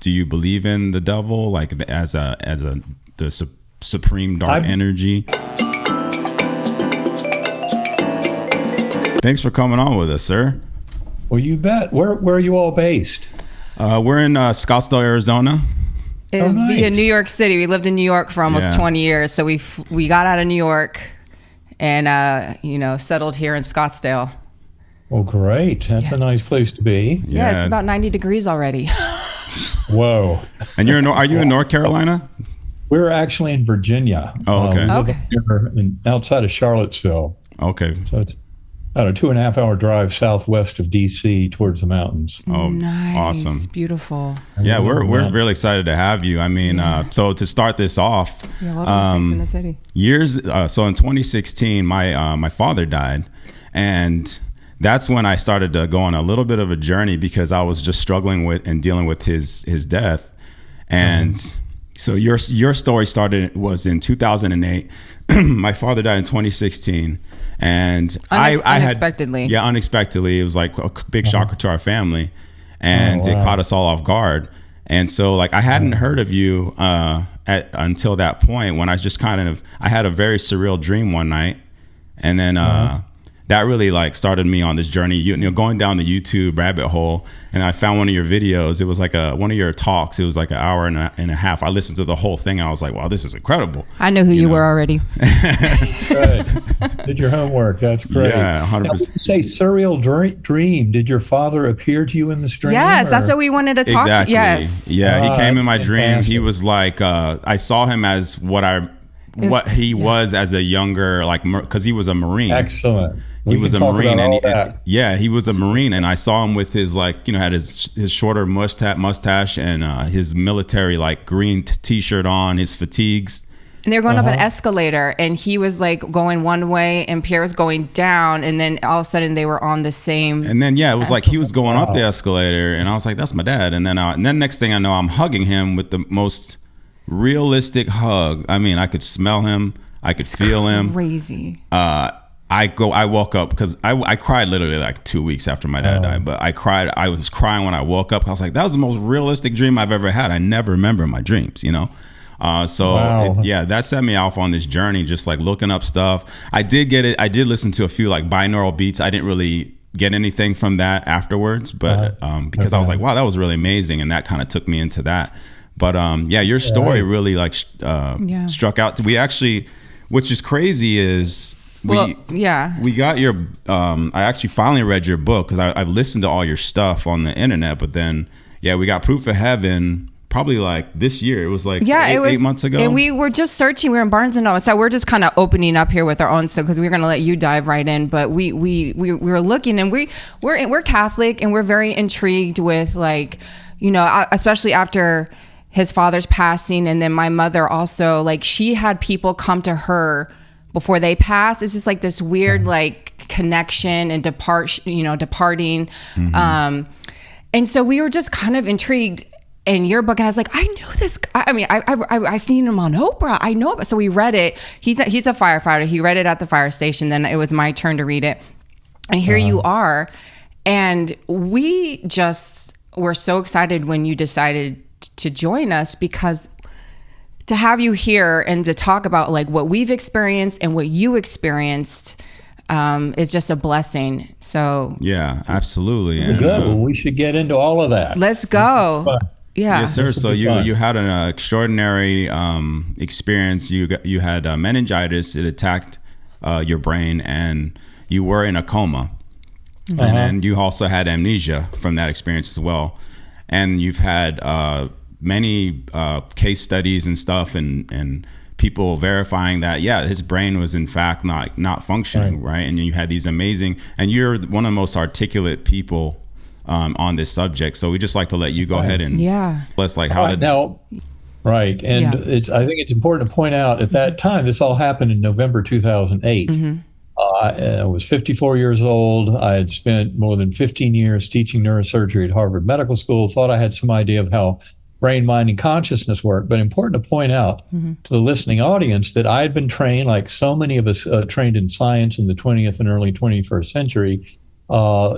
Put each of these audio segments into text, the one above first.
do you believe in the devil, like as the supreme dark energy? Thanks for coming on with us, sir. Well, you bet. Where are you all based? We're in Scottsdale, Arizona. Nice. Via New York City. We lived in New York for almost 20 years. So we got out of New York and, settled here in Scottsdale. Oh, great. That's a nice place to be. Yeah, it's about 90 degrees already. Whoa. And are you in North Carolina? We're actually in Virginia. Oh, okay. We live up here outside of Charlottesville. Okay. So it's about a 2.5-hour drive southwest of D.C. towards the mountains. Oh, nice. Awesome. Beautiful. Yeah, we're really excited to have you. I mean, so to start this off, welcome to in the city. So in 2016, my father died, and that's when I started to go on a little bit of a journey because I was just struggling with and dealing with his death. And so your story was in 2008. My father died in 2016. And unexpectedly. Unexpectedly. It was like a big shocker to our family, and it caught us all off guard. And so like I hadn't heard of you until that point, when I just I had a very surreal dream one night, and then that really like started me on this journey, going down the YouTube rabbit hole. And I found one of your videos. It was like one of your talks. It was like an hour and a half. I listened to the whole thing and I was like, wow, this is incredible. I know who you were already. Good. Did your homework. That's great. Yeah, 100%. Now, when you say surreal dream, did your father appear to you in this dream? Yes, that's what we wanted to talk to. Yes. Yeah, he came in my dream. He was like, I saw him as what he was as a younger, like, because he was a Marine. Excellent. He was a Marine, he was a Marine, and I saw him with his had his shorter mustache and his military like green t-shirt on, his fatigues. And they were going up an escalator, and he was like going one way, and Pierre was going down, and then all of a sudden they were on the same. And then it was like he was going up the escalator, and I was like, "That's my dad." And then next thing I know, I'm hugging him with the most realistic hug. I mean, I could smell him, I could feel him. Crazy. I woke up because I cried literally like 2 weeks after my dad died, but I was crying when I woke up. I was like, that was the most realistic dream I've ever had. I never remember my dreams, that set me off on this journey, just like looking up stuff. I did listen to a few like binaural beats. I didn't really get anything from that afterwards, but because I was like, wow, that was really amazing. And that kind of took me into that. But your story really like struck out. We actually, which is crazy is, we got your I actually finally read your book because I've listened to all your stuff on the internet, but then we got Proof of Heaven probably like this year. It was like 8 months ago, and we were just searching. We were in Barnes and Noble, so we're just kind of opening up here with our own stuff because we were going to let you dive right in. But we were looking, and we're Catholic, and we're very intrigued with especially after his father's passing, and then my mother also, like, she had people come to her before they passed. It's just like this weird like connection and departing. And so we were just kind of intrigued in your book, and I was like, I knew this guy. I mean, I've seen him on Oprah. I know it. So we read it. He's a firefighter. He read it at the fire station. Then it was my turn to read it. And here you are. And we just were so excited when you decided to join us, because to have you here and to talk about like what we've experienced and what you experienced is just a blessing. So yeah, absolutely. And, good. Well, we should get into all of that. Let's go. Yeah. Yes, sir. So you had an extraordinary experience. You had meningitis. It attacked your brain, and you were in a coma. And then you also had amnesia from that experience as well. And you've had many case studies and stuff, and people verifying that his brain was in fact not functioning right. And you had these amazing, and you're one of the most articulate people on this subject. So we just like to let you go ahead and let's like how did now. Right. And I think it's important to point out at that time, this all happened in November 2008. I was 54 years old. I had spent more than 15 years teaching neurosurgery at Harvard Medical School, thought I had some idea of how brain, mind, and consciousness work. But important to point out to the listening audience that I had been trained, like so many of us trained in science in the 20th and early 21st century,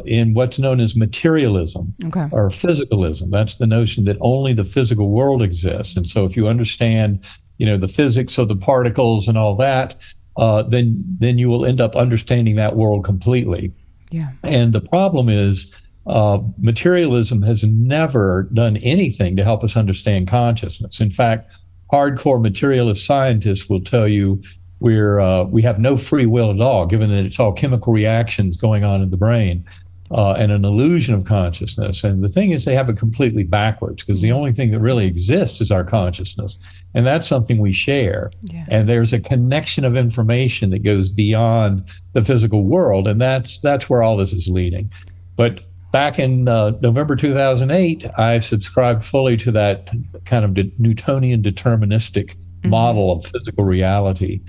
in what's known as materialism or physicalism. That's the notion that only the physical world exists. And so if you understand, the physics of the particles and all that, then you will end up understanding that world completely. Yeah. And the problem is materialism has never done anything to help us understand consciousness. In fact, hardcore materialist scientists will tell you we have no free will at all, given that it's all chemical reactions going on in the brain and an illusion of consciousness. And the thing is, they have it completely backwards, because the only thing that really exists is our consciousness. And that's something we share. Yeah. And there's a connection of information that goes beyond the physical world. And that's where all this is leading. But back in November 2008, I subscribed fully to that kind of Newtonian deterministic model of physical reality.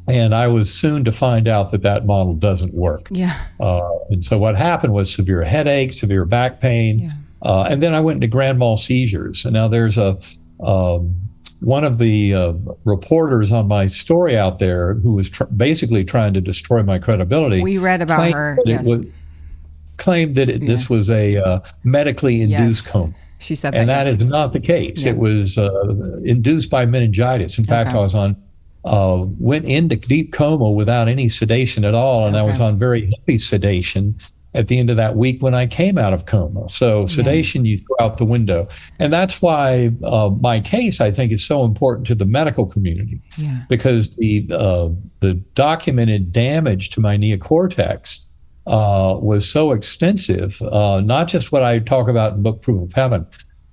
And I was soon to find out that model doesn't work. Yeah. And so what happened was severe headache, severe back pain, and then I went into grand mal seizures. And now there's one of the reporters on my story out there who was basically trying to destroy my credibility. We read about her. Yes. Claimed that this was a medically induced coma. She said that. And that is not the case. Yeah. It was induced by meningitis. In fact, I was went into deep coma without any sedation at all. And I was on very heavy sedation at the end of that week when I came out of coma. So sedation, you throw out the window. And that's why my case, I think, is so important to the medical community, because the documented damage to my neocortex was so extensive, not just what I talk about in book Proof of Heaven,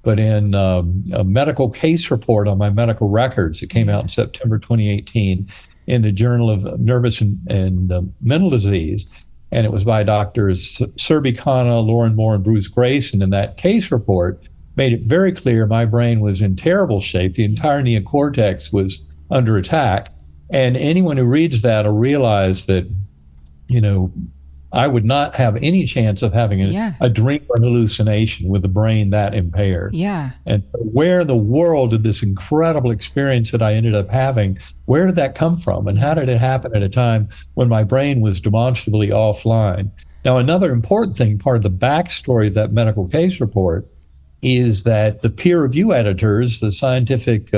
but in a medical case report on my medical records. It came out in September 2018 in the Journal of Nervous and Mental Disease. And it was by doctors Serbi Khanna, Lauren Moore, and Bruce Grayson. And that case report made it very clear my brain was in terrible shape. The entire neocortex was under attack. And anyone who reads that will realize that, I would not have any chance of having a dream or hallucination with the brain that impaired. Yeah. And so where in the world did this incredible experience that I ended up having, where did that come from? And how did it happen at a time when my brain was demonstrably offline? Now, another important thing, part of the backstory of that medical case report, is that the peer review editors, the scientific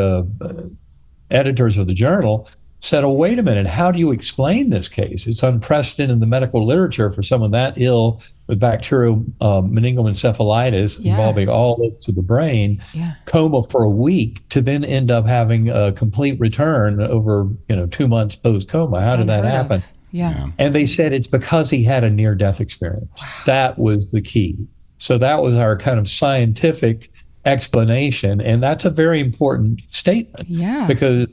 editors of the journal, said, oh, wait a minute, how do you explain this case? It's unprecedented in the medical literature for someone that ill with bacterial meningoencephalitis involving all lobes of the brain, coma for a week, to then end up having a complete return over 2 months post-coma. How did that happen? Yeah. And they said it's because he had a near-death experience. Wow. That was the key. So that was our kind of scientific explanation. And that's a very important statement. Yeah. Because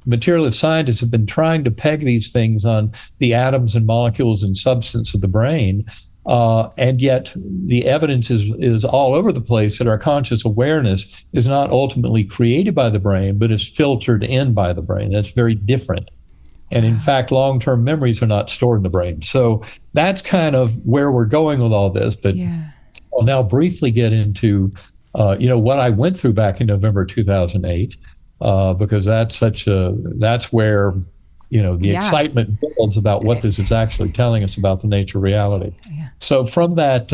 materialist scientists have been trying to peg these things on the atoms and molecules and substance of the brain. And yet the evidence is all over the place that our conscious awareness is not ultimately created by the brain, but is filtered in by the brain. That's very different. And in fact, long-term memories are not stored in the brain. So that's kind of where we're going with all this. But I'll now briefly get into, what I went through back in November 2008. Because that's where, the excitement builds about what this is actually telling us about the nature of reality. Yeah. So from that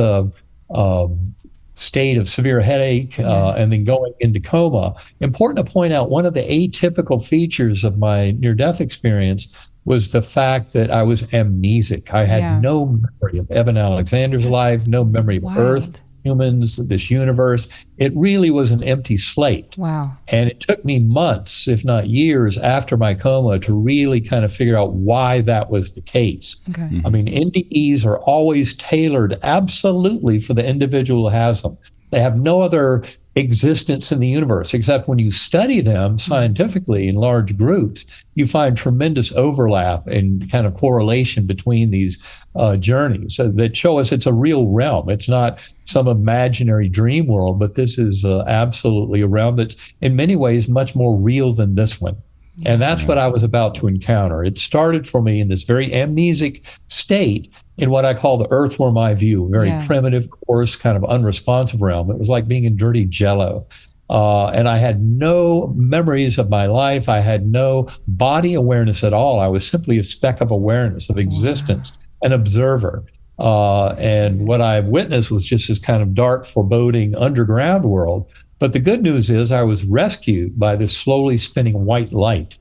state of severe headache and then going into coma, important to point out, one of the atypical features of my near-death experience was the fact that I was amnesic. I had no memory of Eben Alexandar's life, no memory of Earth, humans, this universe. It really was an empty slate. Wow. And it took me months, if not years, after my coma to really kind of figure out why that was the case. Okay. I mean, NDEs are always tailored absolutely for the individual who has them. They have no other existence in the universe, except when you study them scientifically in large groups, you find tremendous overlap and kind of correlation between these journeys that show us it's a real realm. It's not some imaginary dream world, but this is absolutely a realm that's in many ways much more real than this one. And that's what I was about to encounter. It started for me in this very amnesic state in what I call the earthworm eye view, very primitive, coarse, kind of unresponsive realm. It was like being in dirty jello. And I had no memories of my life. I had no body awareness at all. I was simply a speck of awareness, of existence. an observer. And what I witnessed was just this kind of dark, foreboding underground world. But the good news is I was rescued by this slowly spinning white light.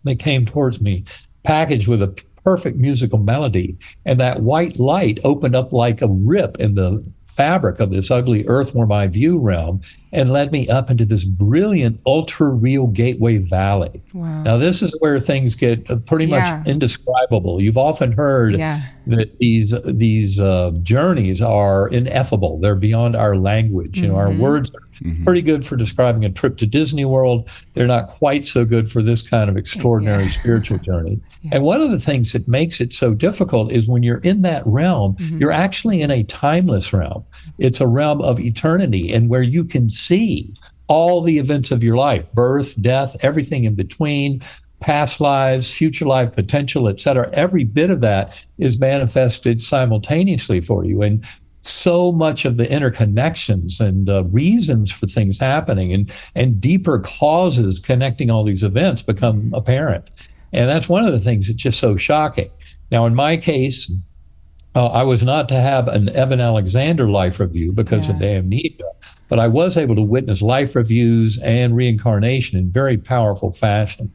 They came towards me, packaged with a perfect musical melody. And that white light opened up like a rip in the fabric of this ugly earthworm eye view realm and led me up into this brilliant, ultra-real gateway valley. Wow. Now, this is where things get pretty much indescribable. You've often heard that these journeys are ineffable. They're beyond our language. You know, our words are pretty good for describing a trip to Disney World. They're not quite so good for this kind of extraordinary spiritual journey. And one of the things that makes it so difficult is when you're in that realm, you're actually in a timeless realm. It's a realm of eternity, and where you can see all the events of your life, birth, death, everything in between, past lives, future life potential, etc. Every bit of that is manifested simultaneously for you. And so much of the interconnections and reasons for things happening and deeper causes connecting all these events become apparent. And that's one of the things that's just so shocking. Now, in my case, I was not to have an Eben Alexandar life review because of the amnesia, but I was able to witness life reviews and reincarnation in very powerful fashion.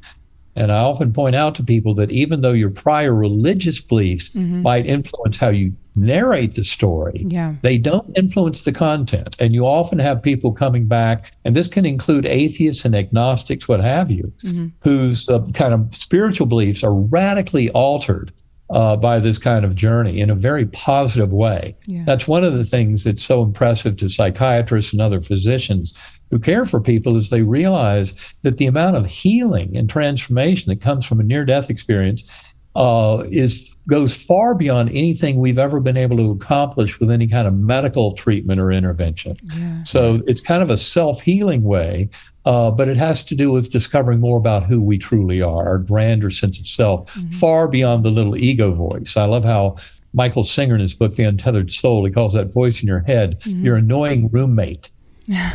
And I often point out to people that even though your prior religious beliefs might influence how you narrate the story, they don't influence the content. And you often have people coming back, and this can include atheists and agnostics, what have you, whose kind of spiritual beliefs are radically altered by this kind of journey in a very positive way. That's one of the things that's so impressive to psychiatrists and other physicians who care for people, is they realize that the amount of healing and transformation that comes from a near-death experience goes far beyond anything we've ever been able to accomplish with any kind of medical treatment or intervention. So it's kind of a self-healing way, but it has to do with discovering more about who we truly are, our grander sense of self, far beyond the little ego voice. I love how Michael Singer in his book, The Untethered Soul, he calls that voice in your head your annoying roommate.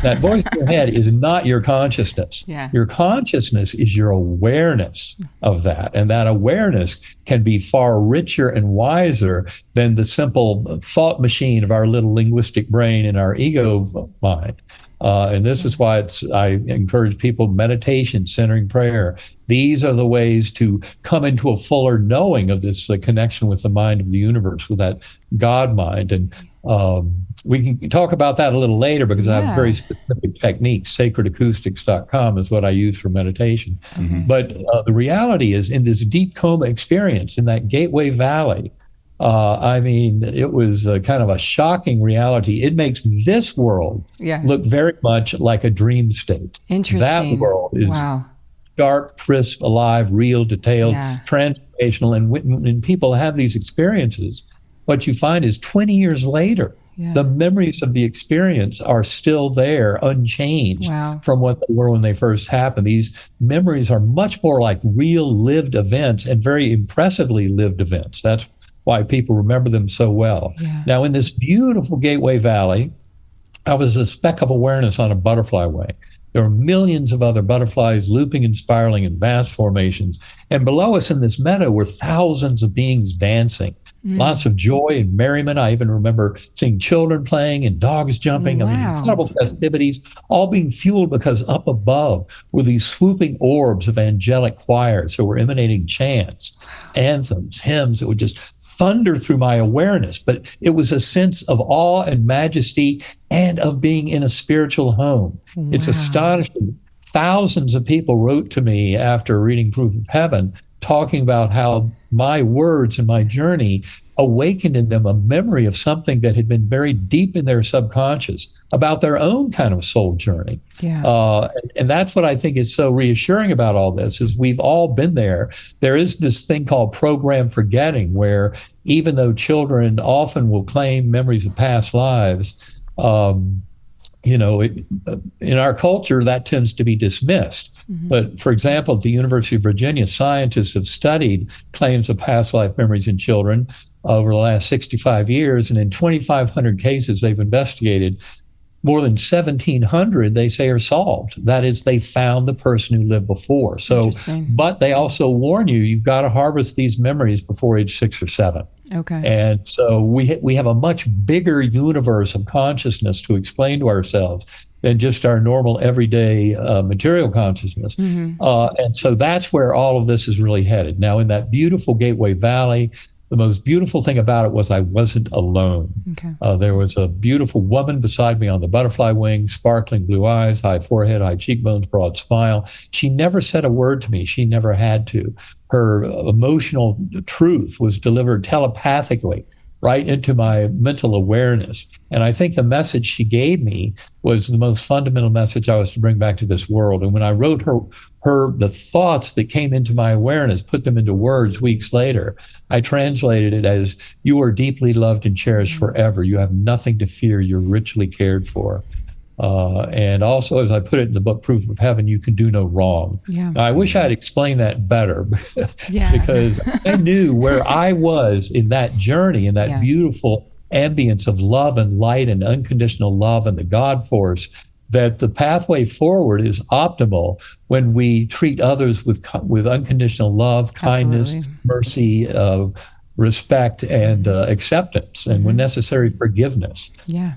That voice in your head is not your consciousness. Your consciousness is your awareness of that. And that awareness can be far richer and wiser than the simple thought machine of our little linguistic brain and our ego mind. And this is why I encourage people: meditation, centering, prayer. These are the ways to come into a fuller knowing of this connection with the mind of the universe, with that God mind. And we can talk about that a little later, because I have very specific techniques. Sacredacoustics.com is what I use for meditation. But the reality is, in this deep coma experience in that Gateway Valley, I mean, it was kind of a shocking reality. It makes this world look very much like a dream state. Interesting. That world is sharp, crisp, alive, real, detailed, transformational. And when people have these experiences, what you find is 20 years later, the memories of the experience are still there, unchanged from what they were when they first happened. These memories are much more like real lived events, and very impressively lived events. That's why people remember them so well. Now, in this beautiful Gateway Valley, I was a speck of awareness on a butterfly wing. There were millions of other butterflies looping and spiraling in vast formations. And below us in this meadow were thousands of beings dancing. Lots of joy and merriment. I even remember seeing children playing and dogs jumping. I mean, incredible festivities, all being fueled because up above were these swooping orbs of angelic choirs who were emanating chants, anthems, hymns that would just thunder through my awareness. But it was a sense of awe and majesty and of being in a spiritual home. It's astonishing. Thousands of people wrote to me after reading Proof of Heaven, talking about how my words and my journey awakened in them a memory of something that had been buried deep in their subconscious about their own kind of soul journey. And that's what I think is so reassuring about all this, is we've all been there. There is this thing called program forgetting, where even though children often will claim memories of past lives, in our culture, that tends to be dismissed. But for example, at the University of Virginia, scientists have studied claims of past life memories in children over the last 65 years. And in 2,500 cases they've investigated, more than 1,700 they say are solved. That is, they found the person who lived before. So, but they also warn you, you've got to harvest these memories before age 6 or 7. Okay. And so we have a much bigger universe of consciousness to explain to ourselves than just our normal everyday material consciousness. And so that's where all of this is really headed. Now, in that beautiful Gateway Valley, the most beautiful thing about it was I wasn't alone. Okay. There was a beautiful woman beside me on the butterfly wing, sparkling blue eyes, high forehead, high cheekbones, broad smile. She never said a word to me. She never had to. Her emotional truth was delivered telepathically right into my mental awareness. And I think the message she gave me was the most fundamental message I was to bring back to this world. And when I wrote her the thoughts that came into my awareness, put them into words weeks later, I translated it as, you are deeply loved and cherished forever. You have nothing to fear. You're richly cared for. And also, as I put it in the book, Proof of Heaven, you can do no wrong. Yeah. Now, I wish I had explained that better Yeah. because I knew where I was in that journey, in that beautiful ambience of love and light and unconditional love and the God force, that the pathway forward is optimal when we treat others with unconditional love, kindness, mercy, respect, and acceptance, and when necessary, forgiveness. Yeah.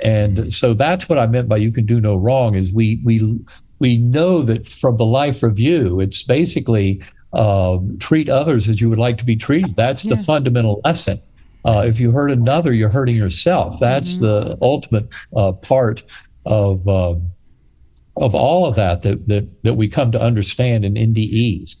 And so that's what I meant by you can do no wrong, is we know that from the life review, it's basically treat others as you would like to be treated. That's the fundamental lesson. If you hurt another, you're hurting yourself. That's the ultimate part of all of that we come to understand in NDEs.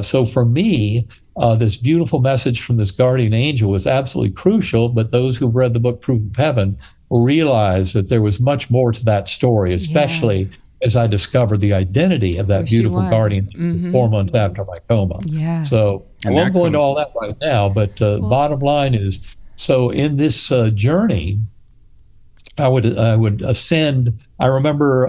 So for me, this beautiful message from this guardian angel was absolutely crucial, but those who've read the book Proof of Heaven will realize that there was much more to that story, especially as I discovered the identity of that beautiful guardian 4 months after my coma. Yeah. So I won't go into all that right now, but bottom line is, so in this journey, I would ascend. I remember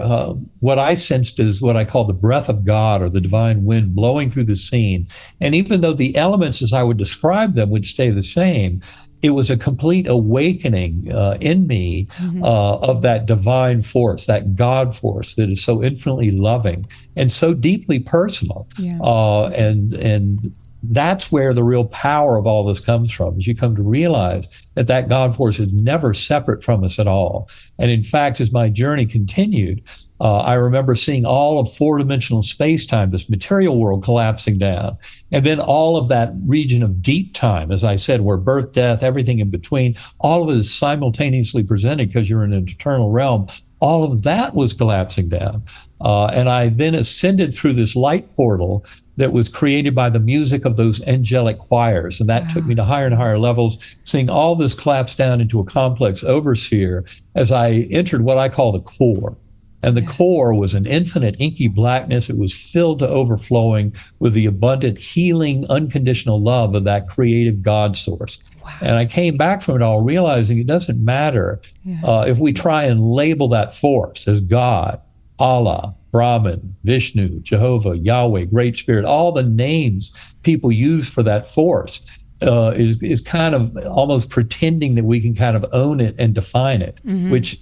what I sensed is what I call the breath of God, or the divine wind blowing through the scene. And even though the elements as I would describe them would stay the same, it was a complete awakening in me of that divine force, that God force that is so infinitely loving and so deeply personal. Yeah. And that's where the real power of all this comes from, is you come to realize that God force is never separate from us at all. And in fact, as my journey continued, I remember seeing all of four-dimensional space-time, this material world collapsing down, and then all of that region of deep time, as I said, where birth, death, everything in between, all of it is simultaneously presented because you're in an eternal realm. All of that was collapsing down. And I then ascended through this light portal that was created by the music of those angelic choirs. And that took me to higher and higher levels, seeing all this collapse down into a complex oversphere as I entered what I call the core. And the core was an infinite inky blackness. It was filled to overflowing with the abundant, healing, unconditional love of that creative God source. Wow. And I came back from it all realizing it doesn't matter if we try and label that force as God, Allah, Brahman, Vishnu, Jehovah, Yahweh, Great Spirit, all the names people use for that force is kind of almost pretending that we can kind of own it and define it, which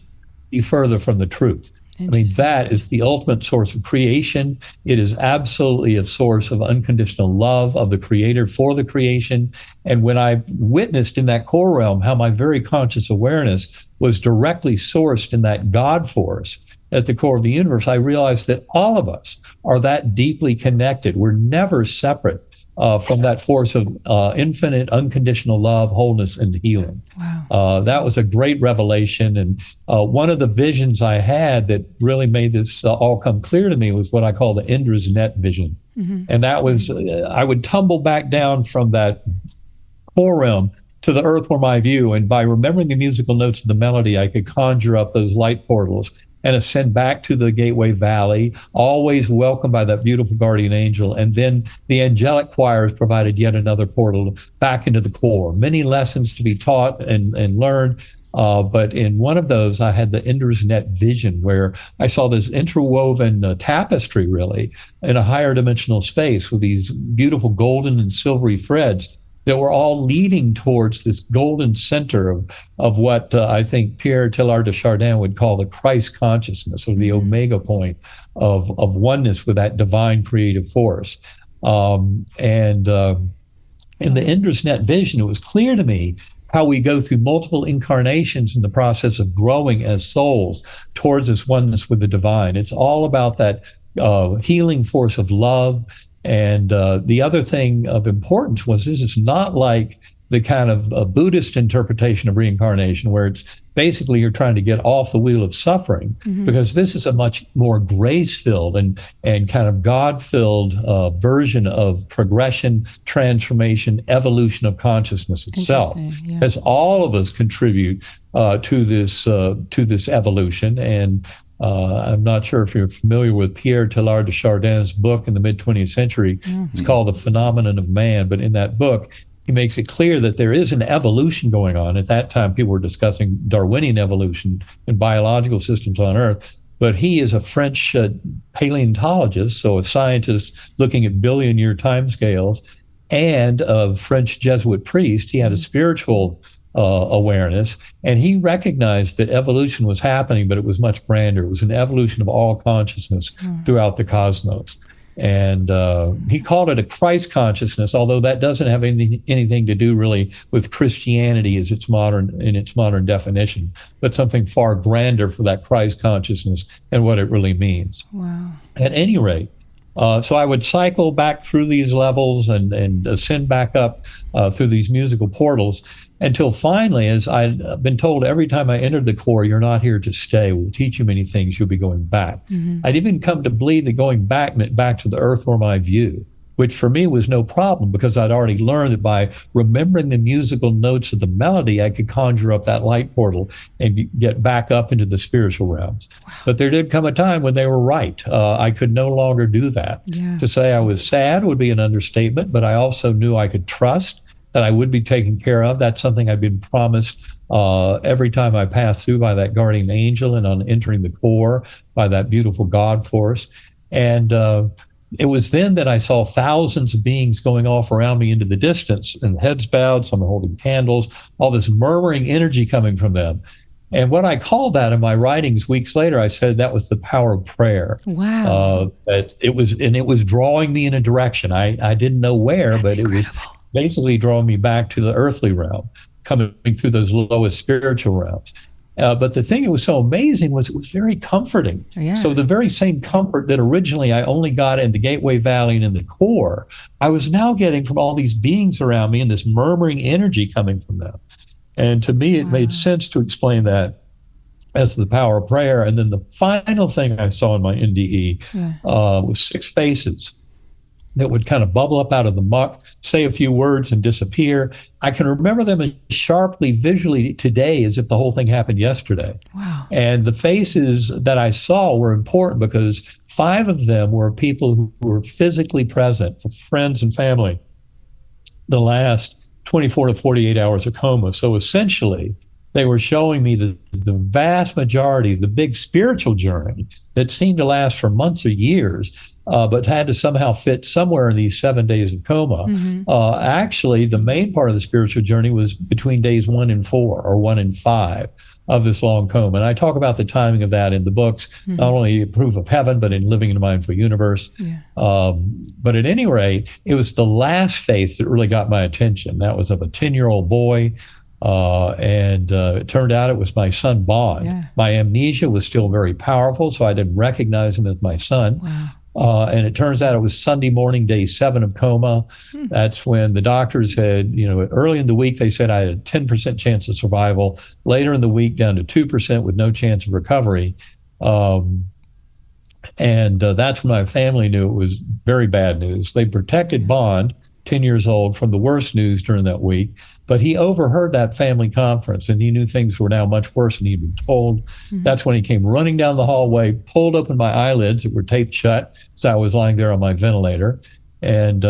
is further from the truth. I mean, that is the ultimate source of creation. It is absolutely a source of unconditional love of the Creator for the creation. And when I witnessed in that core realm how my very conscious awareness was directly sourced in that God force at the core of the universe, I realized that all of us are that deeply connected. We're never separate from that force of infinite, unconditional love, wholeness, and healing. Wow. That was a great revelation. And one of the visions I had that really made this all come clear to me was what I call the Indra's Net vision. And that was, I would tumble back down from that core realm to the earth were my view. And by remembering the musical notes of the melody, I could conjure up those light portals and ascend back to the Gateway Valley, always welcomed by that beautiful guardian angel. And then the angelic choirs provided yet another portal back into the core. Many lessons to be taught and learned. But in one of those, I had the Indra's Net vision where I saw this interwoven tapestry, really, in a higher dimensional space with these beautiful golden and silvery threads that were all leading towards this golden center of what I think Pierre Teilhard de Chardin would call the Christ consciousness, or the omega point of oneness with that divine creative force. And In the Indra's net vision, it was clear to me how we go through multiple incarnations in the process of growing as souls towards this oneness with the divine. It's all about that healing force of love. And the other thing of importance was this is not like the kind of Buddhist interpretation of reincarnation, where it's basically you're trying to get off the wheel of suffering, because this is a much more grace-filled and kind of God-filled version of progression, transformation, evolution of consciousness itself. Yeah. As all of us contribute to this evolution. And I'm not sure if you're familiar with Pierre Teilhard de Chardin's book in the mid-20th century. It's called The Phenomenon of Man. But in that book, he makes it clear that there is an evolution going on. At that time, people were discussing Darwinian evolution in biological systems on Earth. But he is a French paleontologist, so a scientist looking at billion-year timescales, and a French Jesuit priest. He had a spiritual awareness, and he recognized that evolution was happening, but it was much grander. It was an evolution of all consciousness throughout the cosmos. And he called it a Christ consciousness, although that doesn't have anything to do really with Christianity in its modern definition, but something far grander for that Christ consciousness and what it really means. Wow. At any rate, so I would cycle back through these levels and ascend back up through these musical portals until finally, as I'd been told every time I entered the Corps, you're not here to stay. We'll teach you many things. You'll be going back. I'd even come to believe that going back meant back to the earth or my view, which for me was no problem because I'd already learned that by remembering the musical notes of the melody, I could conjure up that light portal and get back up into the spiritual realms. Wow. But there did come a time when they were right. I could no longer do that. Yeah. To say I was sad would be an understatement, but I also knew I could trust that I would be taken care of. That's something I've been promised every time I pass through by that guardian angel and on entering the Corps by that beautiful God force. And it was then that I saw thousands of beings going off around me into the distance, and heads bowed, some holding candles, all this murmuring energy coming from them. And what I called that in my writings weeks later, I said that was the power of prayer. Wow. That it was drawing me in a direction. I didn't know where, That's but incredible. It was basically drawing me back to the earthly realm, coming through those lowest spiritual realms. But the thing that was so amazing was it was very comforting. Yeah. So the very same comfort that originally I only got in the Gateway Valley and in the Corps, I was now getting from all these beings around me and this murmuring energy coming from them. And to me, it made sense to explain that as the power of prayer. And then the final thing I saw in my NDE was 6 faces that would kind of bubble up out of the muck, say a few words and disappear. I can remember them as sharply visually today as if the whole thing happened yesterday. Wow. And the faces that I saw were important because 5 of them were people who were physically present, for friends and family, the last 24 to 48 hours of coma. So essentially, they were showing me the vast majority of the big spiritual journey that seemed to last for months or years, but had to somehow fit somewhere in these 7 days of coma. Actually, the main part of the spiritual journey was between days 1 and 4 or 1 and 5 of this long coma. And I talk about the timing of that in the books, not only Proof of Heaven, but in Living in a Mindful Universe. But at any rate, it was the last face that really got my attention. That was of a 10-year-old boy. And it turned out it was my son, Bond. My amnesia was still very powerful, so I didn't recognize him as my son. And it turns out it was Sunday morning, day 7 of coma. That's when the doctors had, early in the week, they said I had a 10% chance of survival. Later in the week, down to 2% with no chance of recovery. And that's when my family knew it was very bad news. They protected Bond, 10 years old, from the worst news during that week. But he overheard that family conference, and he knew things were now much worse than he'd been told. That's when he came running down the hallway, pulled open my eyelids that were taped shut, so I was lying there on my ventilator. And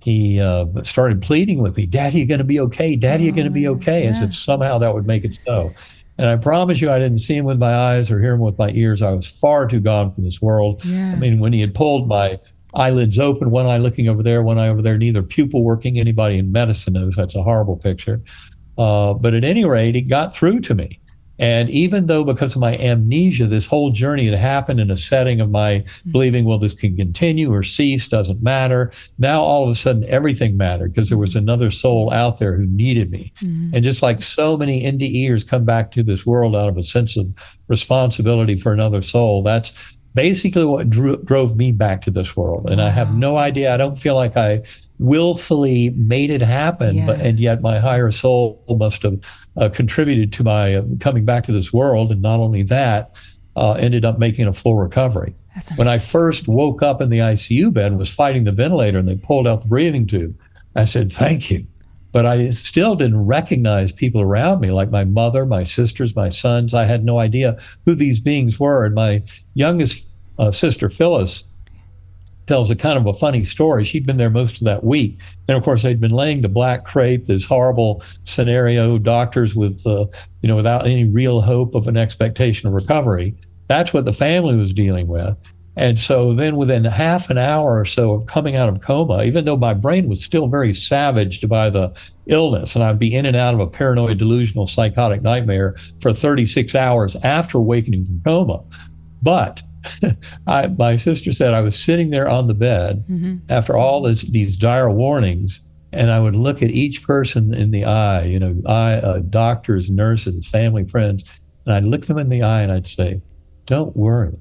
he started pleading with me, "Daddy, you going to be okay? Daddy, you going to be okay?" As if somehow that would make it so. And I promise you, I didn't see him with my eyes or hear him with my ears. I was far too gone from this world. I mean, when he had pulled my eyelids open, one eye looking over there, one eye over there, neither pupil working. Anybody in medicine knows that's a horrible picture. But at any rate, he got through to me. And even though, because of my amnesia, this whole journey had happened in a setting of my believing, well, this can continue or cease, doesn't matter. Now, all of a sudden, everything mattered because there was another soul out there who needed me. And just like so many NDEers come back to this world out of a sense of responsibility for another soul, that's basically what drove me back to this world. And I have no idea. I don't feel like I willfully made it happen, and yet my higher soul must have contributed to my coming back to this world. And not only that, ended up making a full recovery. When I first woke up in the ICU bed and was fighting the ventilator and they pulled out the breathing tube, I said, thank you. But I still didn't recognize people around me, like my mother, my sisters, my sons. I had no idea who these beings were. And my youngest sister, Phyllis, tells a kind of a funny story. She'd been there most of that week. Then, of course, they'd been laying the black crepe, this horrible scenario, doctors with, without any real hope of an expectation of recovery. That's what the family was dealing with. And so then within half an hour or so of coming out of coma, even though my brain was still very savaged by the illness, and I'd be in and out of a paranoid, delusional, psychotic nightmare for 36 hours after awakening from coma. But my sister said I was sitting there on the bed after all these dire warnings, and I would look at each person in the eye, doctors, nurses, family, friends, and I'd look them in the eye and I'd say, don't worry.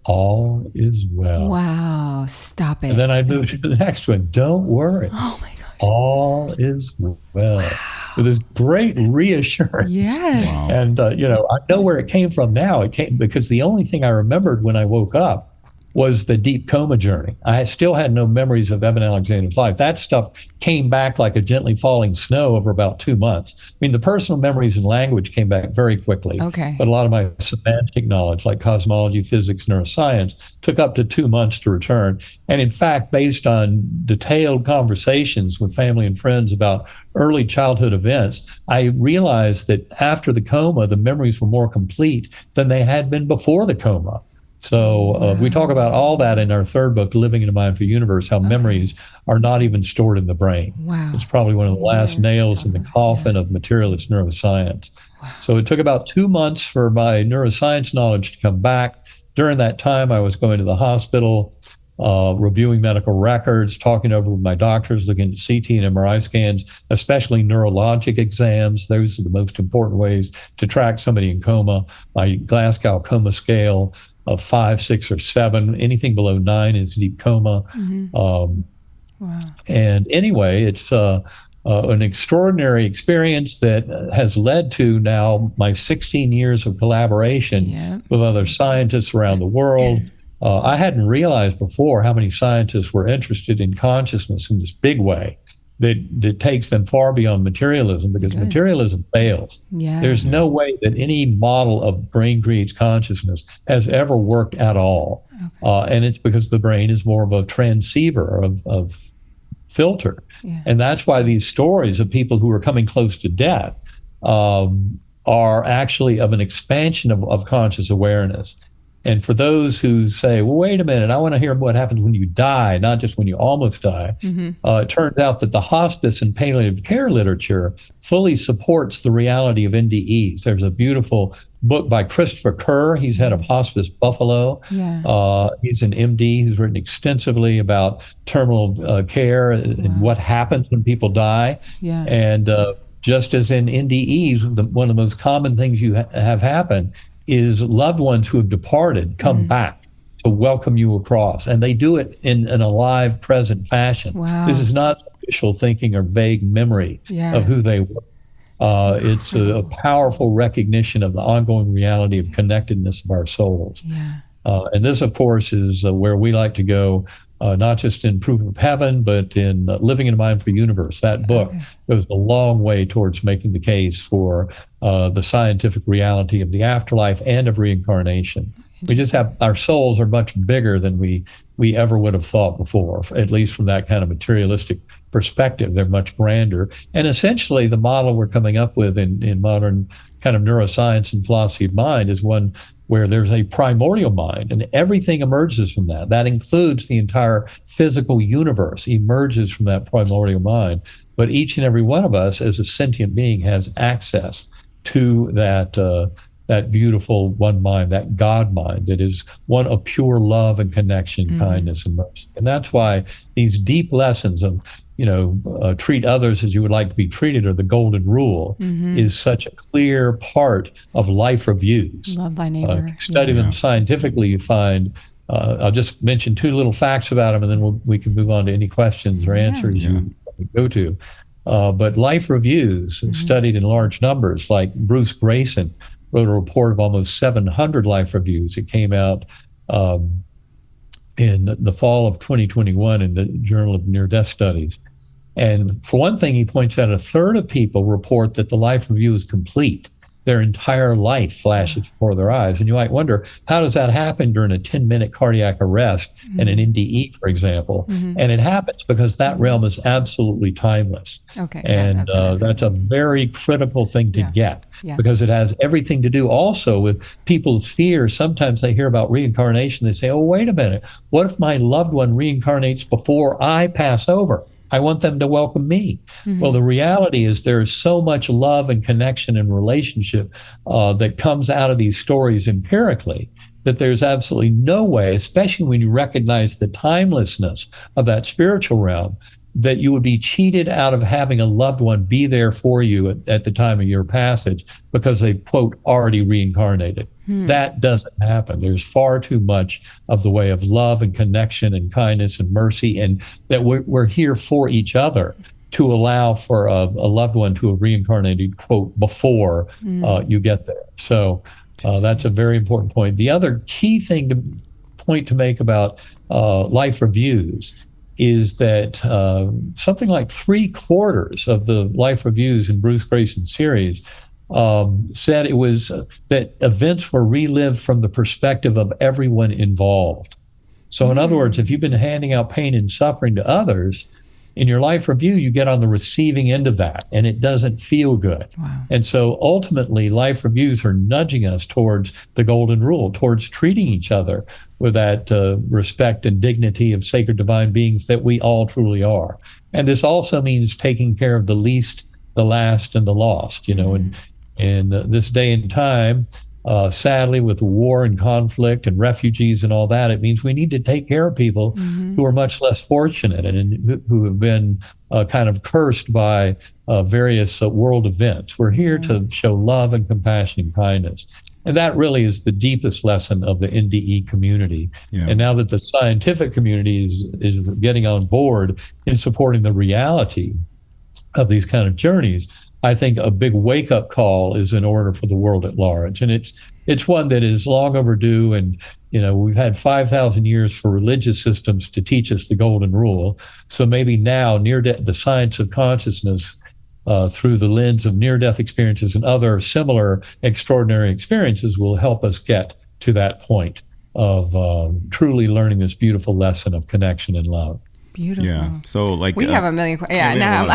All is well. Wow, stop it. And then I'd move to the next one. Don't worry. Oh my gosh. All is well. Wow. With this great reassurance. Yes. Wow. And, I know where it came from now. It came because the only thing I remembered when I woke up was the deep coma journey. I still had no memories of Eben Alexandar's life. That stuff came back like a gently falling snow over about 2 months. I mean, the personal memories and language came back very quickly. Okay. But a lot of my semantic knowledge, like cosmology, physics, neuroscience, took up to 2 months to return. And in fact, based on detailed conversations with family and friends about early childhood events, I realized that after the coma, the memories were more complete than they had been before the coma. So we talk about all that in our third book, Living in a Mindful Universe, how memories are not even stored in the brain. Wow. It's probably one of the last nails in the coffin of materialist neuroscience. Wow. So it took about 2 months for my neuroscience knowledge to come back. During that time, I was going to the hospital, reviewing medical records, talking over with my doctors, looking at CT and MRI scans, especially neurologic exams. Those are the most important ways to track somebody in coma. My Glasgow coma scale of 5, 6, or 7. Anything below 9 is deep coma. Wow. And anyway, it's an extraordinary experience that has led to now my 16 years of collaboration with other scientists around the world. I hadn't realized before how many scientists were interested in consciousness in this big way that takes them far beyond materialism, because materialism fails. There's no way that any model of brain creates consciousness has ever worked at all. And it's because the brain is more of a transceiver of filter. And that's why these stories of people who are coming close to death are actually of an expansion of conscious awareness. And for those who say, well, wait a minute, I want to hear what happens when you die, not just when you almost die. It turns out that the hospice and palliative care literature fully supports the reality of NDEs. There's a beautiful book by Christopher Kerr. He's head of Hospice Buffalo. He's an MD who's written extensively about terminal care and what happens when people die. And just as in NDEs, one of the most common things you have happen is loved ones who have departed come back to welcome you across. And they do it in an alive, present fashion. This is not wishful thinking or vague memory of who they were. It's a powerful recognition of the ongoing reality of connectedness of our souls. And this, of course, is where we like to go, not just in Proof of Heaven, but in Living in a Mindful Universe. That book goes a long way towards making the case for the scientific reality of the afterlife and of reincarnation. We just have, our souls are much bigger than we ever would have thought before, at least from that kind of materialistic perspective. They're much grander. And essentially, the model we're coming up with in modern kind of neuroscience and philosophy of mind is one where there's a primordial mind, and everything emerges from that. That includes the entire physical universe emerges from that primordial mind. But each and every one of us as a sentient being has access to that beautiful one mind, that God mind that is one of pure love and connection, kindness and mercy. And that's why these deep lessons of, treat others as you would like to be treated, or the golden rule, is such a clear part of life reviews. Love thy neighbor. Study them scientifically, you find, I'll just mention two little facts about them, and then we can move on to any questions or answers you go to. But life reviews, studied in large numbers, like Bruce Grayson wrote a report of almost 700 life reviews. It came out in the fall of 2021 in the Journal of Near-Death Studies. And for one thing, he points out a third of people report that the life review is complete. Their entire life flashes before their eyes. And you might wonder, how does that happen during a 10-minute cardiac arrest and an NDE, for example? And it happens because that realm is absolutely timeless. Okay. And that's a very critical thing to get, because it has everything to do also with people's fears. Sometimes they hear about reincarnation. They say, oh, wait a minute. What if my loved one reincarnates before I pass over? I want them to welcome me. Well, the reality is there is so much love and connection and relationship that comes out of these stories empirically that there's absolutely no way, especially when you recognize the timelessness of that spiritual realm, that you would be cheated out of having a loved one be there for you at the time of your passage because they've, quote, already reincarnated. That doesn't happen. There's far too much of the way of love and connection and kindness and mercy, and that we're here for each other to allow for a loved one to have reincarnated, quote, before you get there. So that's a very important point. The other key thing to make about life reviews is that something like 3/4 of the life reviews in Bruce Grayson's series said it was that events were relived from the perspective of everyone involved. So in other words, if you've been handing out pain and suffering to others, in your life review, you get on the receiving end of that, and it doesn't feel good. Wow. And so ultimately, life reviews are nudging us towards the golden rule, towards treating each other with that respect and dignity of sacred divine beings that we all truly are. And this also means taking care of the least, the last, and the lost, and in this day and time, sadly, with war and conflict and refugees and all that, it means we need to take care of people who are much less fortunate and who have been kind of cursed by various world events. We're here to show love and compassion and kindness. And that really is the deepest lesson of the NDE community. Yeah. And now that the scientific community is getting on board in supporting the reality of these kind of journeys, I think a big wake-up call is in order for the world at large. And it's one that is long overdue. And, we've had 5,000 years for religious systems to teach us the golden rule. So maybe now the science of consciousness through the lens of near-death experiences and other similar extraordinary experiences will help us get to that point of truly learning this beautiful lesson of connection and love. Beautiful. Yeah. So we have a million questions. Yeah. Now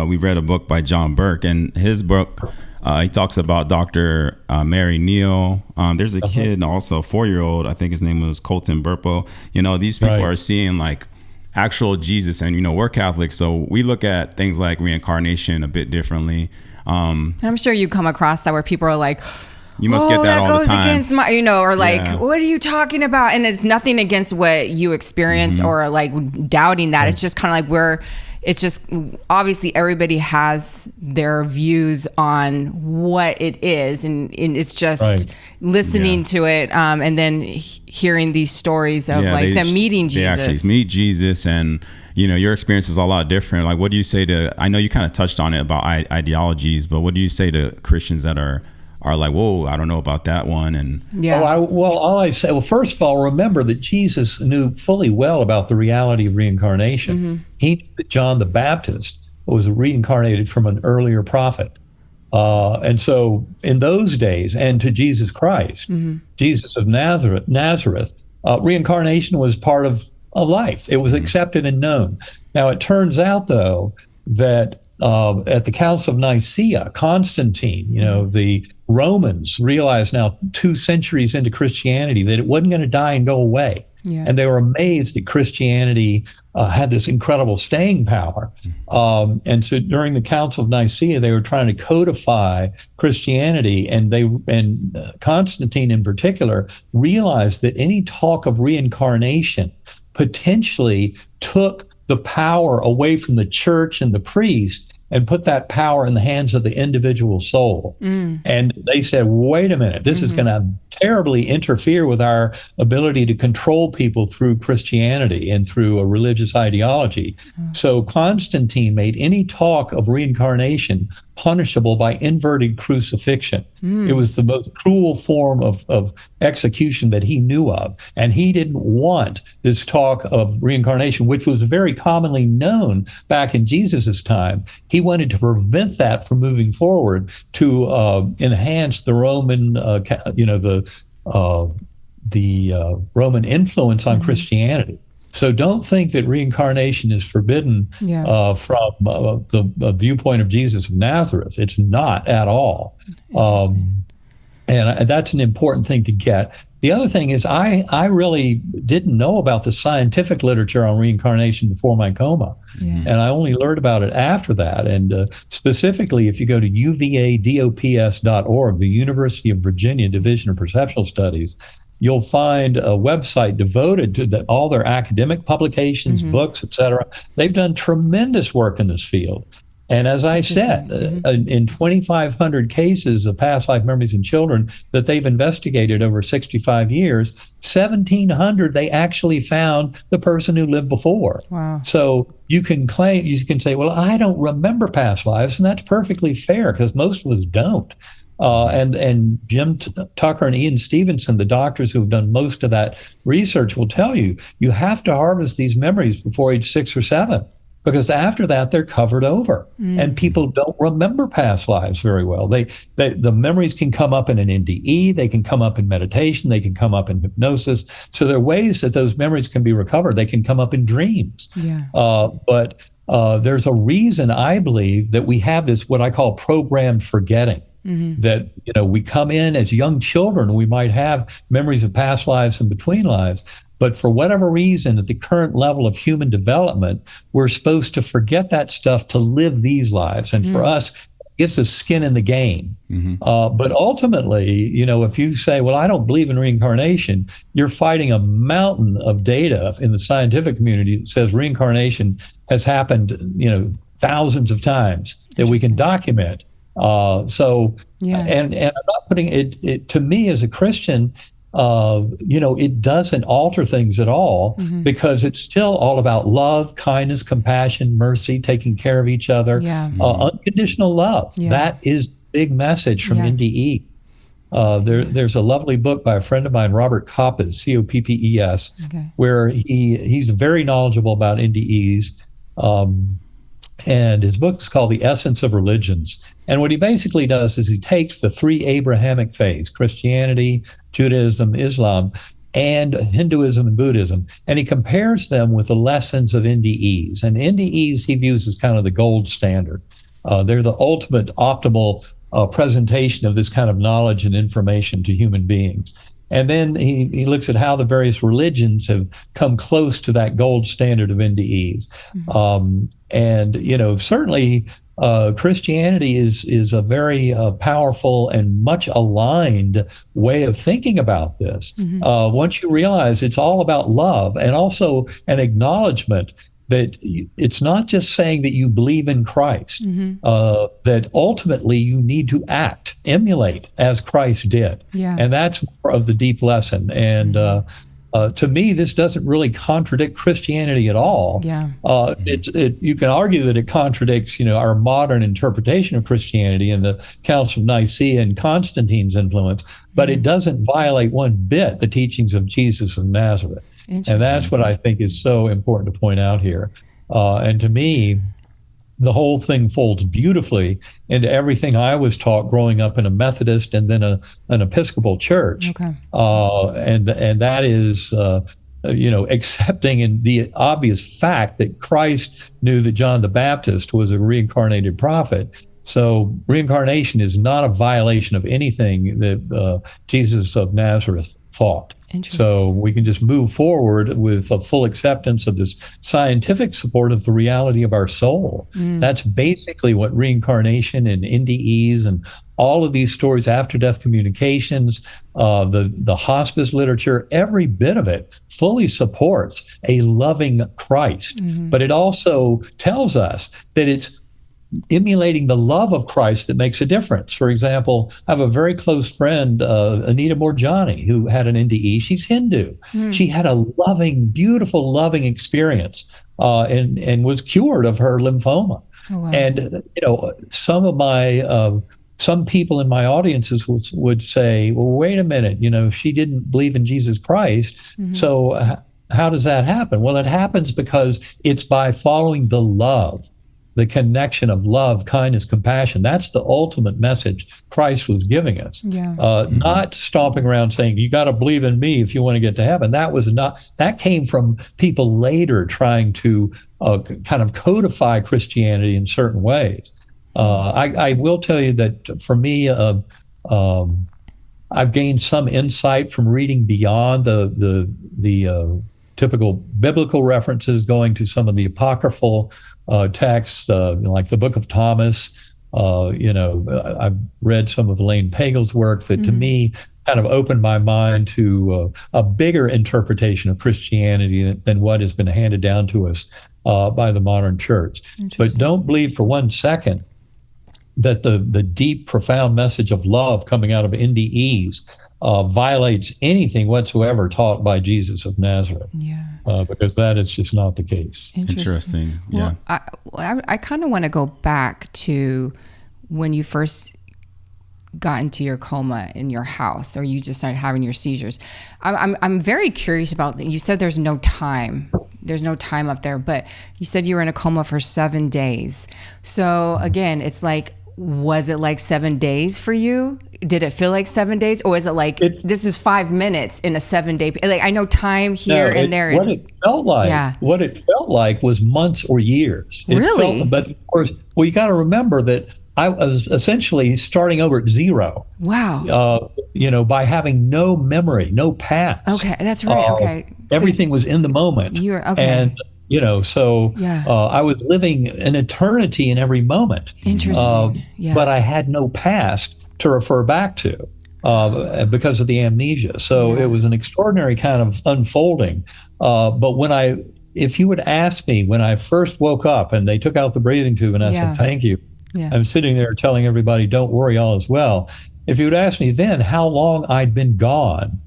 we read a book by John Burke, and his book, he talks about Dr. Mary Neal. There's a kid also, 4-year-old, I think his name was Colton Burpo. These people are seeing like actual Jesus, and we're Catholics, so we look at things like reincarnation a bit differently. I'm sure you come across that where people are like, you must get that all the time. Against my, or like, what are you talking about? And it's nothing against what you experienced or like doubting that. It's just kind of like it's just obviously everybody has their views on what it is. And it's just listening to it and then hearing these stories of them meeting Jesus. They actually meet Jesus, and your experience is a lot different. Like, what do you say to, I know you kind of touched on it about ideologies, but what do you say to Christians that are like, whoa, I don't know about that one? And all I say, first of all, remember that Jesus knew fully well about the reality of reincarnation. He knew that John the Baptist was reincarnated from an earlier prophet. And so in those days, and to Jesus Christ, Jesus of Nazareth, reincarnation was part of life. It was accepted and known. Now, it turns out, though, that at the Council of Nicaea, Constantine, the Romans realized now 2 centuries into Christianity that it wasn't going to die and go away. And they were amazed that Christianity had this incredible staying power. And so during the Council of Nicaea, they were trying to codify Christianity, and Constantine in particular realized that any talk of reincarnation potentially took the power away from the church and the priest and put that power in the hands of the individual soul. And they said, wait a minute, this is going to terribly interfere with our ability to control people through Christianity and through a religious ideology. So Constantine made any talk of reincarnation punishable by inverted crucifixion. It was the most cruel form of execution that he knew of. And he didn't want this talk of reincarnation, which was very commonly known back in Jesus's time. He wanted to prevent that from moving forward to enhance the Roman, the Roman influence on Christianity. So don't think that reincarnation is forbidden from the viewpoint of Jesus of Nazareth. It's not at all. And that's an important thing to get. The other thing is I really didn't know about the scientific literature on reincarnation before my coma. And I only learned about it after that. And specifically, if you go to uvadops.org, the University of Virginia Division of Perceptual Studies, you'll find a website devoted to all their academic publications, books, etc. They've done tremendous work in this field. And as I said, in 2,500 cases of past life memories in children that they've investigated over 65 years, 1,700 they actually found the person who lived before. Wow. So you can say, well, I don't remember past lives, and that's perfectly fair because most of us don't. And Jim Tucker and Ian Stevenson, the doctors who have done most of that research, will tell you, you have to harvest these memories before age 6 or 7, because after that, they're covered over. And people don't remember past lives very well. The memories can come up in an NDE, they can come up in meditation, they can come up in hypnosis. So there are ways that those memories can be recovered. They can come up in dreams. But there's a reason, I believe, that we have this, what I call programmed forgetting. That, we come in as young children, we might have memories of past lives and between lives, but for whatever reason, at the current level of human development, we're supposed to forget that stuff to live these lives. And for us, it gives us skin in the game. But ultimately, if you say, well, I don't believe in reincarnation, you're fighting a mountain of data in the scientific community that says reincarnation has happened, thousands of times that we can document. And I'm not putting it to me as a Christian, it doesn't alter things at all because it's still all about love, kindness, compassion, mercy, taking care of each other, unconditional love. That is the big message from NDE. There's a lovely book by a friend of mine, Robert Coppes, Coppes, where he's very knowledgeable about NDEs. And his book is called The Essence of Religions. And what he basically does is he takes the 3 Abrahamic faiths, Christianity, Judaism, Islam, and Hinduism and Buddhism, and he compares them with the lessons of NDEs. And NDEs he views as kind of the gold standard. They're the ultimate optimal presentation of this kind of knowledge and information to human beings. And then he looks at how the various religions have come close to that gold standard of NDEs. Certainly Christianity is a very powerful and much aligned way of thinking about this. Once you realize it's all about love, and also an acknowledgement that it's not just saying that you believe in Christ, that ultimately you need to emulate as Christ did. And that's more of the deep lesson. And to me, this doesn't really contradict Christianity at all. You can argue that it contradicts, our modern interpretation of Christianity and the Council of Nicaea and Constantine's influence, but it doesn't violate one bit the teachings of Jesus of Nazareth. And that's what I think is so important to point out here. And to me, the whole thing folds beautifully into everything I was taught growing up in a Methodist and then an Episcopal church. And that is, accepting in the obvious fact that Christ knew that John the Baptist was a reincarnated prophet. So reincarnation is not a violation of anything that Jesus of Nazareth taught. So we can just move forward with a full acceptance of this scientific support of the reality of our soul. That's basically what reincarnation and NDEs and all of these stories, after death communications, the hospice literature, every bit of it fully supports a loving Christ. But it also tells us that it's emulating the love of Christ that makes a difference. For example, I have a very close friend, Anita Morjani, who had an NDE. She's Hindu. She had a loving, beautiful, loving experience and was cured of her lymphoma. Oh, wow. And, some of my some people in my audiences would say, well, wait a minute, she didn't believe in Jesus Christ. So how does that happen? Well, it happens because it's by following the love, the connection of love, kindness, compassion. That's the ultimate message Christ was giving us. Not stomping around saying, you got to believe in me if you want to get to heaven. That came from people later trying to kind of codify Christianity in certain ways. I will tell you that for me, I've gained some insight from reading beyond the typical biblical references, going to some of the apocryphal texts, like the Book of Thomas. I've read some of Elaine Pagel's work that to me kind of opened my mind to a bigger interpretation of Christianity than what has been handed down to us by the modern church. But don't believe for one second that the deep, profound message of love coming out of NDEs violates anything whatsoever taught by Jesus of Nazareth. Because that is just not the case. Interesting. Well, I kind of want to go back to when you first got into your coma in your house, or you just started having your seizures. I'm very curious about that. You said there's no time. There's no time up there, but you said you were in a coma for 7 days. So again, it's like, was it like 7 days for you? Did it feel like 7 days, or is it like this is 5 minutes in a 7 day? Like, I know time here and there. What it felt like was months or years. Really? But of course, you got to remember that I was essentially starting over at zero. Wow. By having no memory, no past. Okay, that's right. Okay. Everything was in the moment. You're okay. And I was living an eternity in every moment. Interesting. But I had no past to refer back to because of the amnesia. So it was an extraordinary kind of unfolding. But if you would ask me when I first woke up and they took out the breathing tube and I said, thank you. I'm sitting there telling everybody, don't worry, all is well. If you would ask me then how long I'd been gone,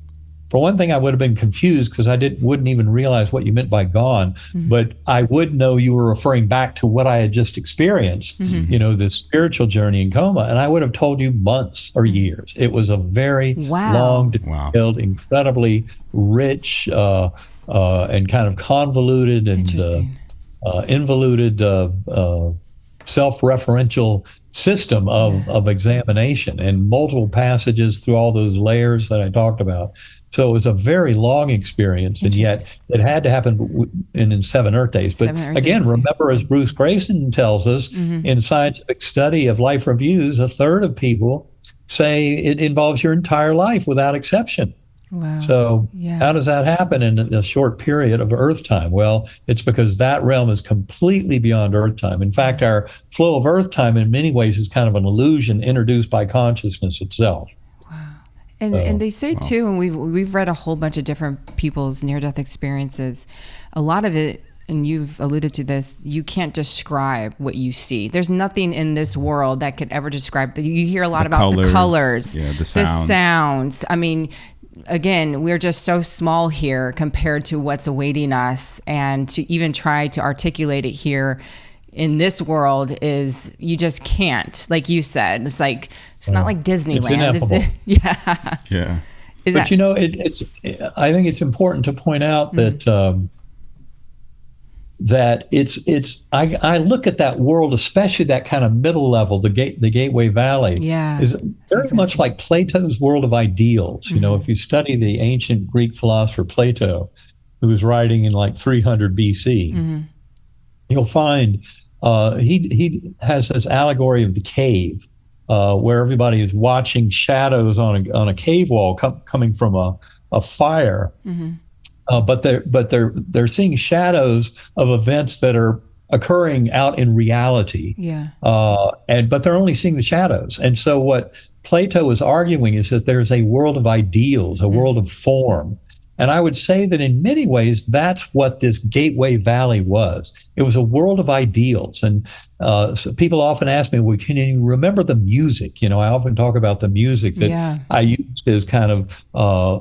for one thing, I would have been confused because I wouldn't even realize what you meant by gone, but I would know you were referring back to what I had just experienced, this spiritual journey in coma, and I would have told you months or years. It was a very long, detailed, incredibly rich and kind of convoluted and involuted self-referential system of examination and multiple passages through all those layers that I talked about. So it was a very long experience, and yet it had to happen in 7 Earth days. But again, remember, as Bruce Grayson tells us in scientific study of life reviews, a third of people say it involves your entire life without exception. Wow. So how does that happen in a short period of Earth time? Well, it's because that realm is completely beyond Earth time. In fact, our flow of Earth time in many ways is kind of an illusion introduced by consciousness itself. And they say too, and we've read a whole bunch of different people's near-death experiences. A lot of it, and you've alluded to this, you can't describe what you see. There's nothing in this world that could ever describe. You hear a lot about the colors, the sounds. I mean, again, we're just so small here compared to what's awaiting us, and to even try to articulate it here in this world is, you just can't. Like you said, it's like, it's not like Disneyland. It's ineffable. Yeah. But I think it's important to point out that that I look at that world, especially that kind of middle level, the Gateway Valley, is very much like Plato's world of ideals. If you study the ancient Greek philosopher Plato, who was writing in like 300 BC, you'll find he has this allegory of the cave, where everybody is watching shadows on a cave wall coming from a fire. But they're seeing shadows of events that are occurring out in reality. But they're only seeing the shadows. And so what Plato is arguing is that there's a world of ideals, a world of form. And I would say that in many ways, that's what this Gateway Valley was. It was a world of ideals. And so people often ask me, well, can you remember the music? I often talk about the music that I used as kind of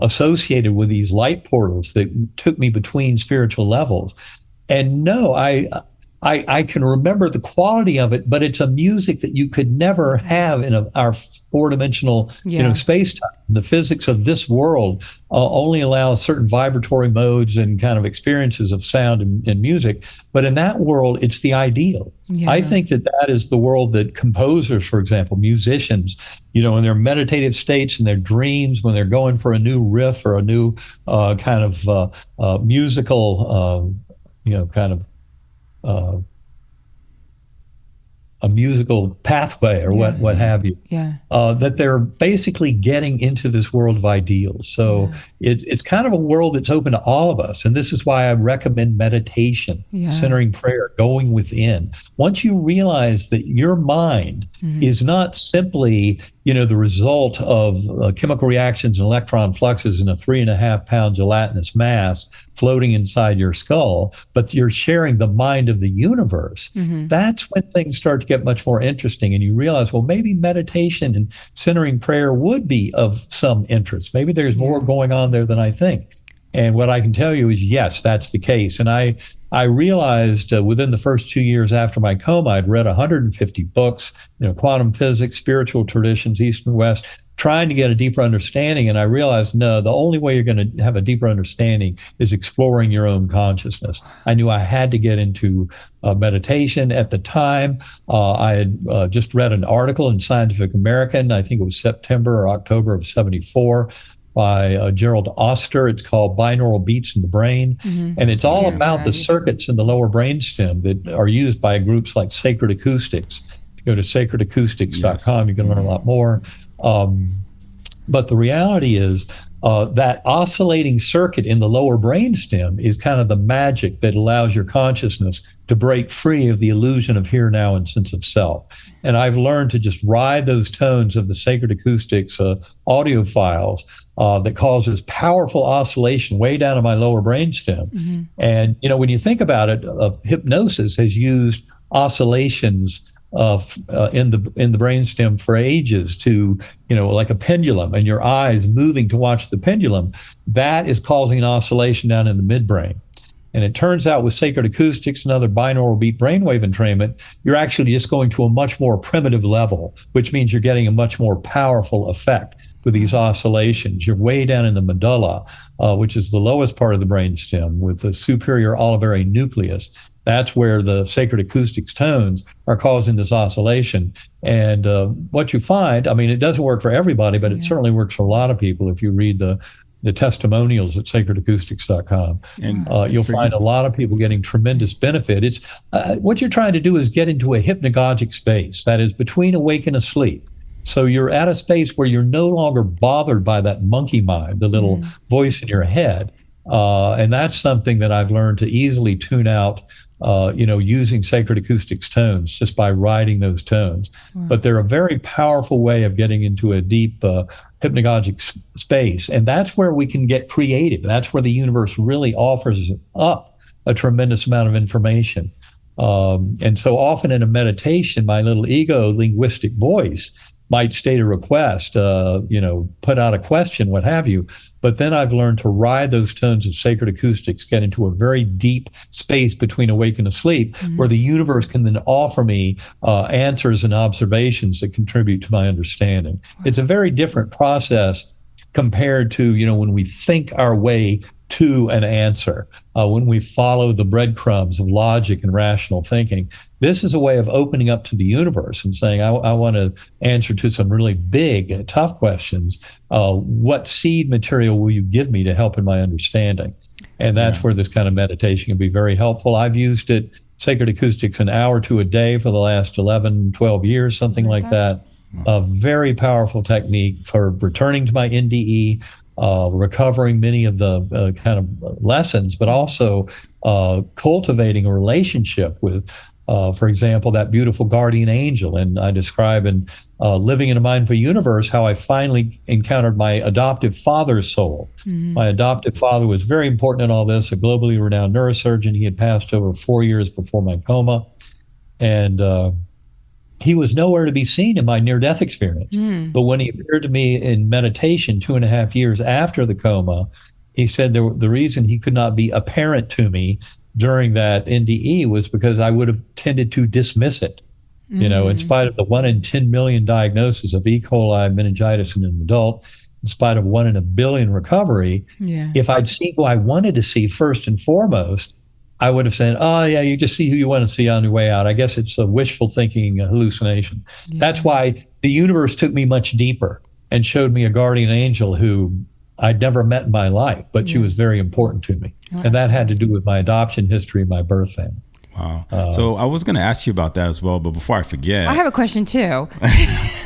associated with these light portals that took me between spiritual levels. And no, I can remember the quality of it, but it's a music that you could never have in our four-dimensional, space-time. The physics of this world only allows certain vibratory modes and kind of experiences of sound and music. But in that world, it's the ideal. I think that is the world that composers, for example, musicians, in their meditative states and their dreams, when they're going for a new riff or a new kind of musical, a musical pathway or what have you, that they're basically getting into this world of ideals. So it's kind of a world that's open to all of us. And this is why I recommend meditation, centering prayer, going within. Once you realize that your mind is not simply, the result of chemical reactions and electron fluxes in a 3.5-pound gelatinous mass floating inside your skull, but you're sharing the mind of the universe, that's when things start to get much more interesting. And you realize, well, maybe meditation and centering prayer would be of some interest. Maybe there's more going on there than I think. And what I can tell you is, yes, that's the case. And I realized within the first 2 years after my coma, I'd read 150 books, quantum physics, spiritual traditions, East and West, trying to get a deeper understanding. And I realized, no, the only way you're going to have a deeper understanding is exploring your own consciousness. I knew I had to get into meditation. At the time, I had just read an article in Scientific American, I think it was September or October of 74, by Gerald Oster. It's called Binaural Beats in the Brain. And it's all about the circuits in the lower brainstem that are used by groups like Sacred Acoustics. If you go to sacredacoustics.com, you can learn a lot more. But the reality is that oscillating circuit in the lower brainstem is kind of the magic that allows your consciousness to break free of the illusion of here, now, and sense of self. And I've learned to just ride those tones of the Sacred Acoustics audio files that causes powerful oscillation way down in my lower brainstem. And, when you think about it, hypnosis has used oscillations in the brainstem for ages to, like a pendulum, and your eyes moving to watch the pendulum, that is causing an oscillation down in the midbrain. And it turns out with Sacred Acoustics and other binaural beat brainwave entrainment, you're actually just going to a much more primitive level, which means you're getting a much more powerful effect with these oscillations. You're way down in the medulla, which is the lowest part of the brainstem with the superior olivary nucleus. That's where the Sacred Acoustics tones are causing this oscillation. And what you find, it doesn't work for everybody, but it certainly works for a lot of people. If you read the testimonials at sacredacoustics.com, and you'll find a lot of people getting tremendous benefit. It's what you're trying to do is get into a hypnagogic space, that is between awake and asleep. So you're at a space where you're no longer bothered by that monkey mind, the little voice in your head. And that's something that I've learned to easily tune out, using Sacred Acoustics tones, just by riding those tones. But they're a very powerful way of getting into a deep hypnagogic space. And that's where we can get creative. That's where the universe really offers up a tremendous amount of information. And so often in a meditation, my little ego linguistic voice might state a request, put out a question, what have you. But then I've learned to ride those tones of Sacred Acoustics, get into a very deep space between awake and asleep, where the universe can then offer me answers and observations that contribute to my understanding. It's a very different process compared to, when we think our way to an answer, when we follow the breadcrumbs of logic and rational thinking. This is a way of opening up to the universe and saying, I want to answer to some really big, tough questions. What seed material will you give me to help in my understanding? And that's where this kind of meditation can be very helpful. I've used it, Sacred Acoustics, an hour to a day for the last 11, 12 years, something like that. A very powerful technique for returning to my NDE, recovering many of the kind of lessons, but also cultivating a relationship with, for example, that beautiful guardian angel. And I describe in Living in a Mindful Universe how I finally encountered my adoptive father's soul. My adoptive father was very important in all this, a globally renowned neurosurgeon. He had passed over 4 years before my coma. And he was nowhere to be seen in my near-death experience. But when he appeared to me in meditation 2.5 years after the coma, he said the reason he could not be apparent to me during that NDE was because I would have tended to dismiss it. You know, in spite of the 1 in 10 million diagnosis of E. coli meningitis in an adult, in spite of 1 in a billion recovery, if I'd seen who I wanted to see first and foremost, I would have said, oh, yeah, you just see who you want to see on your way out. I guess it's a wishful thinking, a hallucination. That's why the universe took me much deeper and showed me a guardian angel who I'd never met in my life, but she was very important to me. And that had to do with my adoption history and my birth family. Wow. So I was going to ask you about that as well, but before I forget, I have a question too.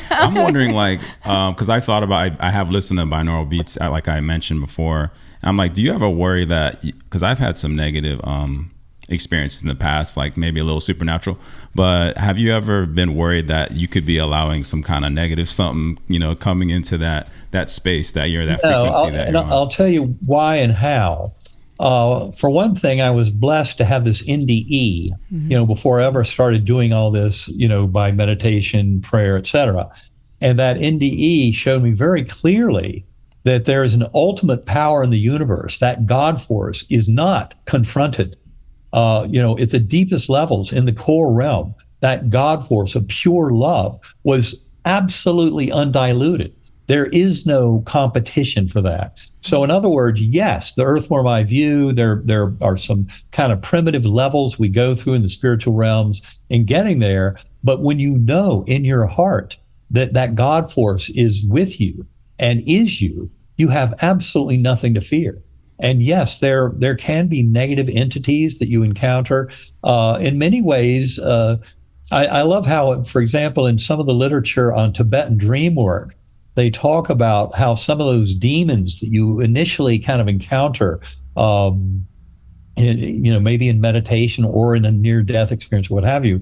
I'm wondering, like, because I thought about, I have listened to binaural beats, like I mentioned before. And I'm like, do you ever worry that, because I've had some negative experiences in the past, like maybe a little supernatural, but have you ever been worried that you could be allowing some kind of negative something, you know, coming into that space, that you're that frequency? I'll tell you why and how. For one thing, I was blessed to have this NDE, you know, before I ever started doing all this, you know, by meditation, prayer, etc. And that NDE showed me very clearly that there is an ultimate power in the universe. That God force is not confronted. You know, at the deepest levels in the core realm, that God force of pure love was absolutely undiluted. There is no competition for that. So in other words, yes, the earthworm eye view, there are some kind of primitive levels we go through in the spiritual realms in getting there. But when you know in your heart that that God force is with you and is you, you have absolutely nothing to fear. And yes, there can be negative entities that you encounter. In many ways, I love how, for example, in some of the literature on Tibetan dream work, they talk about how some of those demons that you initially kind of encounter, you know, maybe in meditation or in a near-death experience, what have you,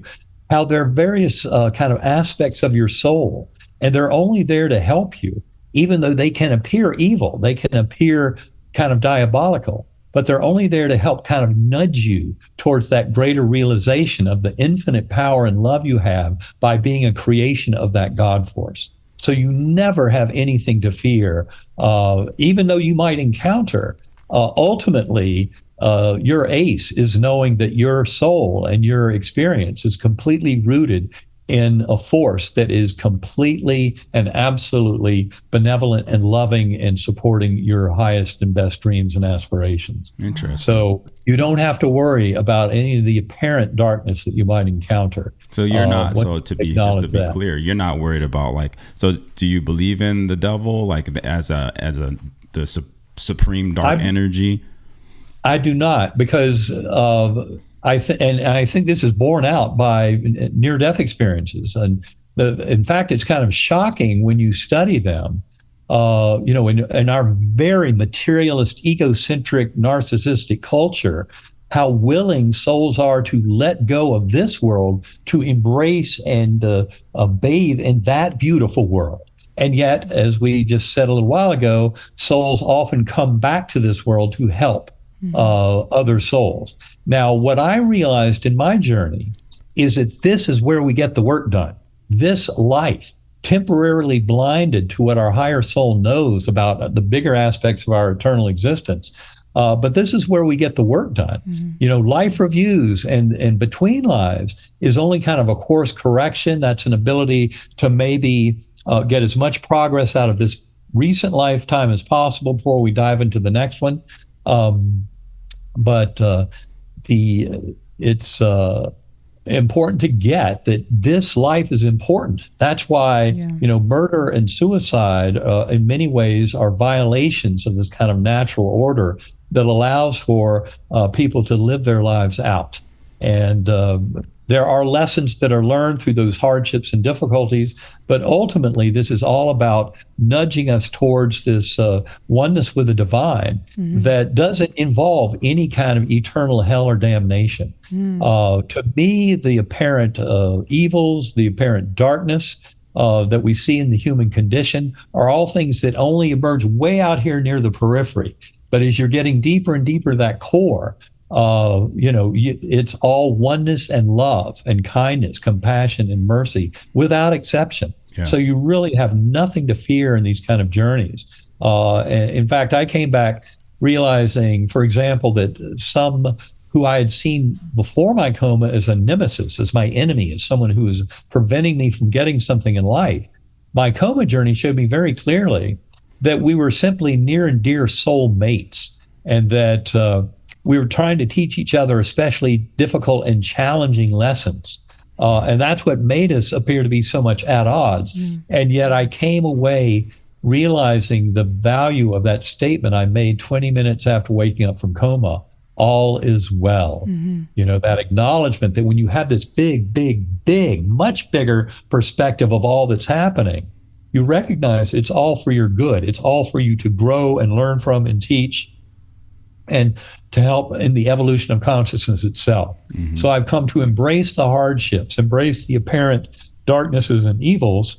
how there are various kind of aspects of your soul, and they're only there to help you, even though they can appear evil, they can appear kind of diabolical, but they're only there to help kind of nudge you towards that greater realization of the infinite power and love you have by being a creation of that God force. So you never have anything to fear, even though you might encounter. Ultimately, your ace is knowing that your soul and your experience is completely rooted in a force that is completely and absolutely benevolent and loving and supporting your highest and best dreams and aspirations. Interesting. So you don't have to worry about any of the apparent darkness that you might encounter. So you're not, so to be clear, you're not worried about, like, so do you believe in the devil, like as the supreme dark energy? I do not, because I think this is borne out by near-death experiences, and in fact, it's kind of shocking when you study them. You know, in our very materialist, egocentric, narcissistic culture, how willing souls are to let go of this world to embrace and bathe in that beautiful world. And yet, as we just said a little while ago, souls often come back to this world to help other souls. Now, what I realized in my journey is that this is where we get the work done. This life, temporarily blinded to what our higher soul knows about the bigger aspects of our eternal existence. But this is where we get the work done. You know, life reviews and between lives is only kind of a course correction. That's an ability to maybe get as much progress out of this recent lifetime as possible before we dive into the next one. But it's important to get that this life is important. That's why, you know, murder and suicide in many ways are violations of this kind of natural order that allows for people to live their lives out. And There are lessons that are learned through those hardships and difficulties, but ultimately, this is all about nudging us towards this oneness with the divine that doesn't involve any kind of eternal hell or damnation. To me, the apparent evils, the apparent darkness that we see in the human condition are all things that only emerge way out here near the periphery. But as you're getting deeper and deeper to that core, it's all oneness and love and kindness, compassion and mercy without exception. Yeah. So you really have nothing to fear in these kind of journeys. In fact, I came back realizing, for example, that some who I had seen before my coma as a nemesis, as my enemy, as someone who was preventing me from getting something in life, my coma journey showed me very clearly that we were simply near and dear soul mates, and that we were trying to teach each other especially difficult and challenging lessons. And that's what made us appear to be so much at odds. And yet I came away realizing the value of that statement I made 20 minutes after waking up from coma: all is well. That acknowledgement that when you have this big, much bigger perspective of all that's happening, you recognize it's all for your good. It's all for you to grow and learn from and teach, and to help in the evolution of consciousness itself. So I've come to embrace the hardships, embrace the apparent darknesses and evils,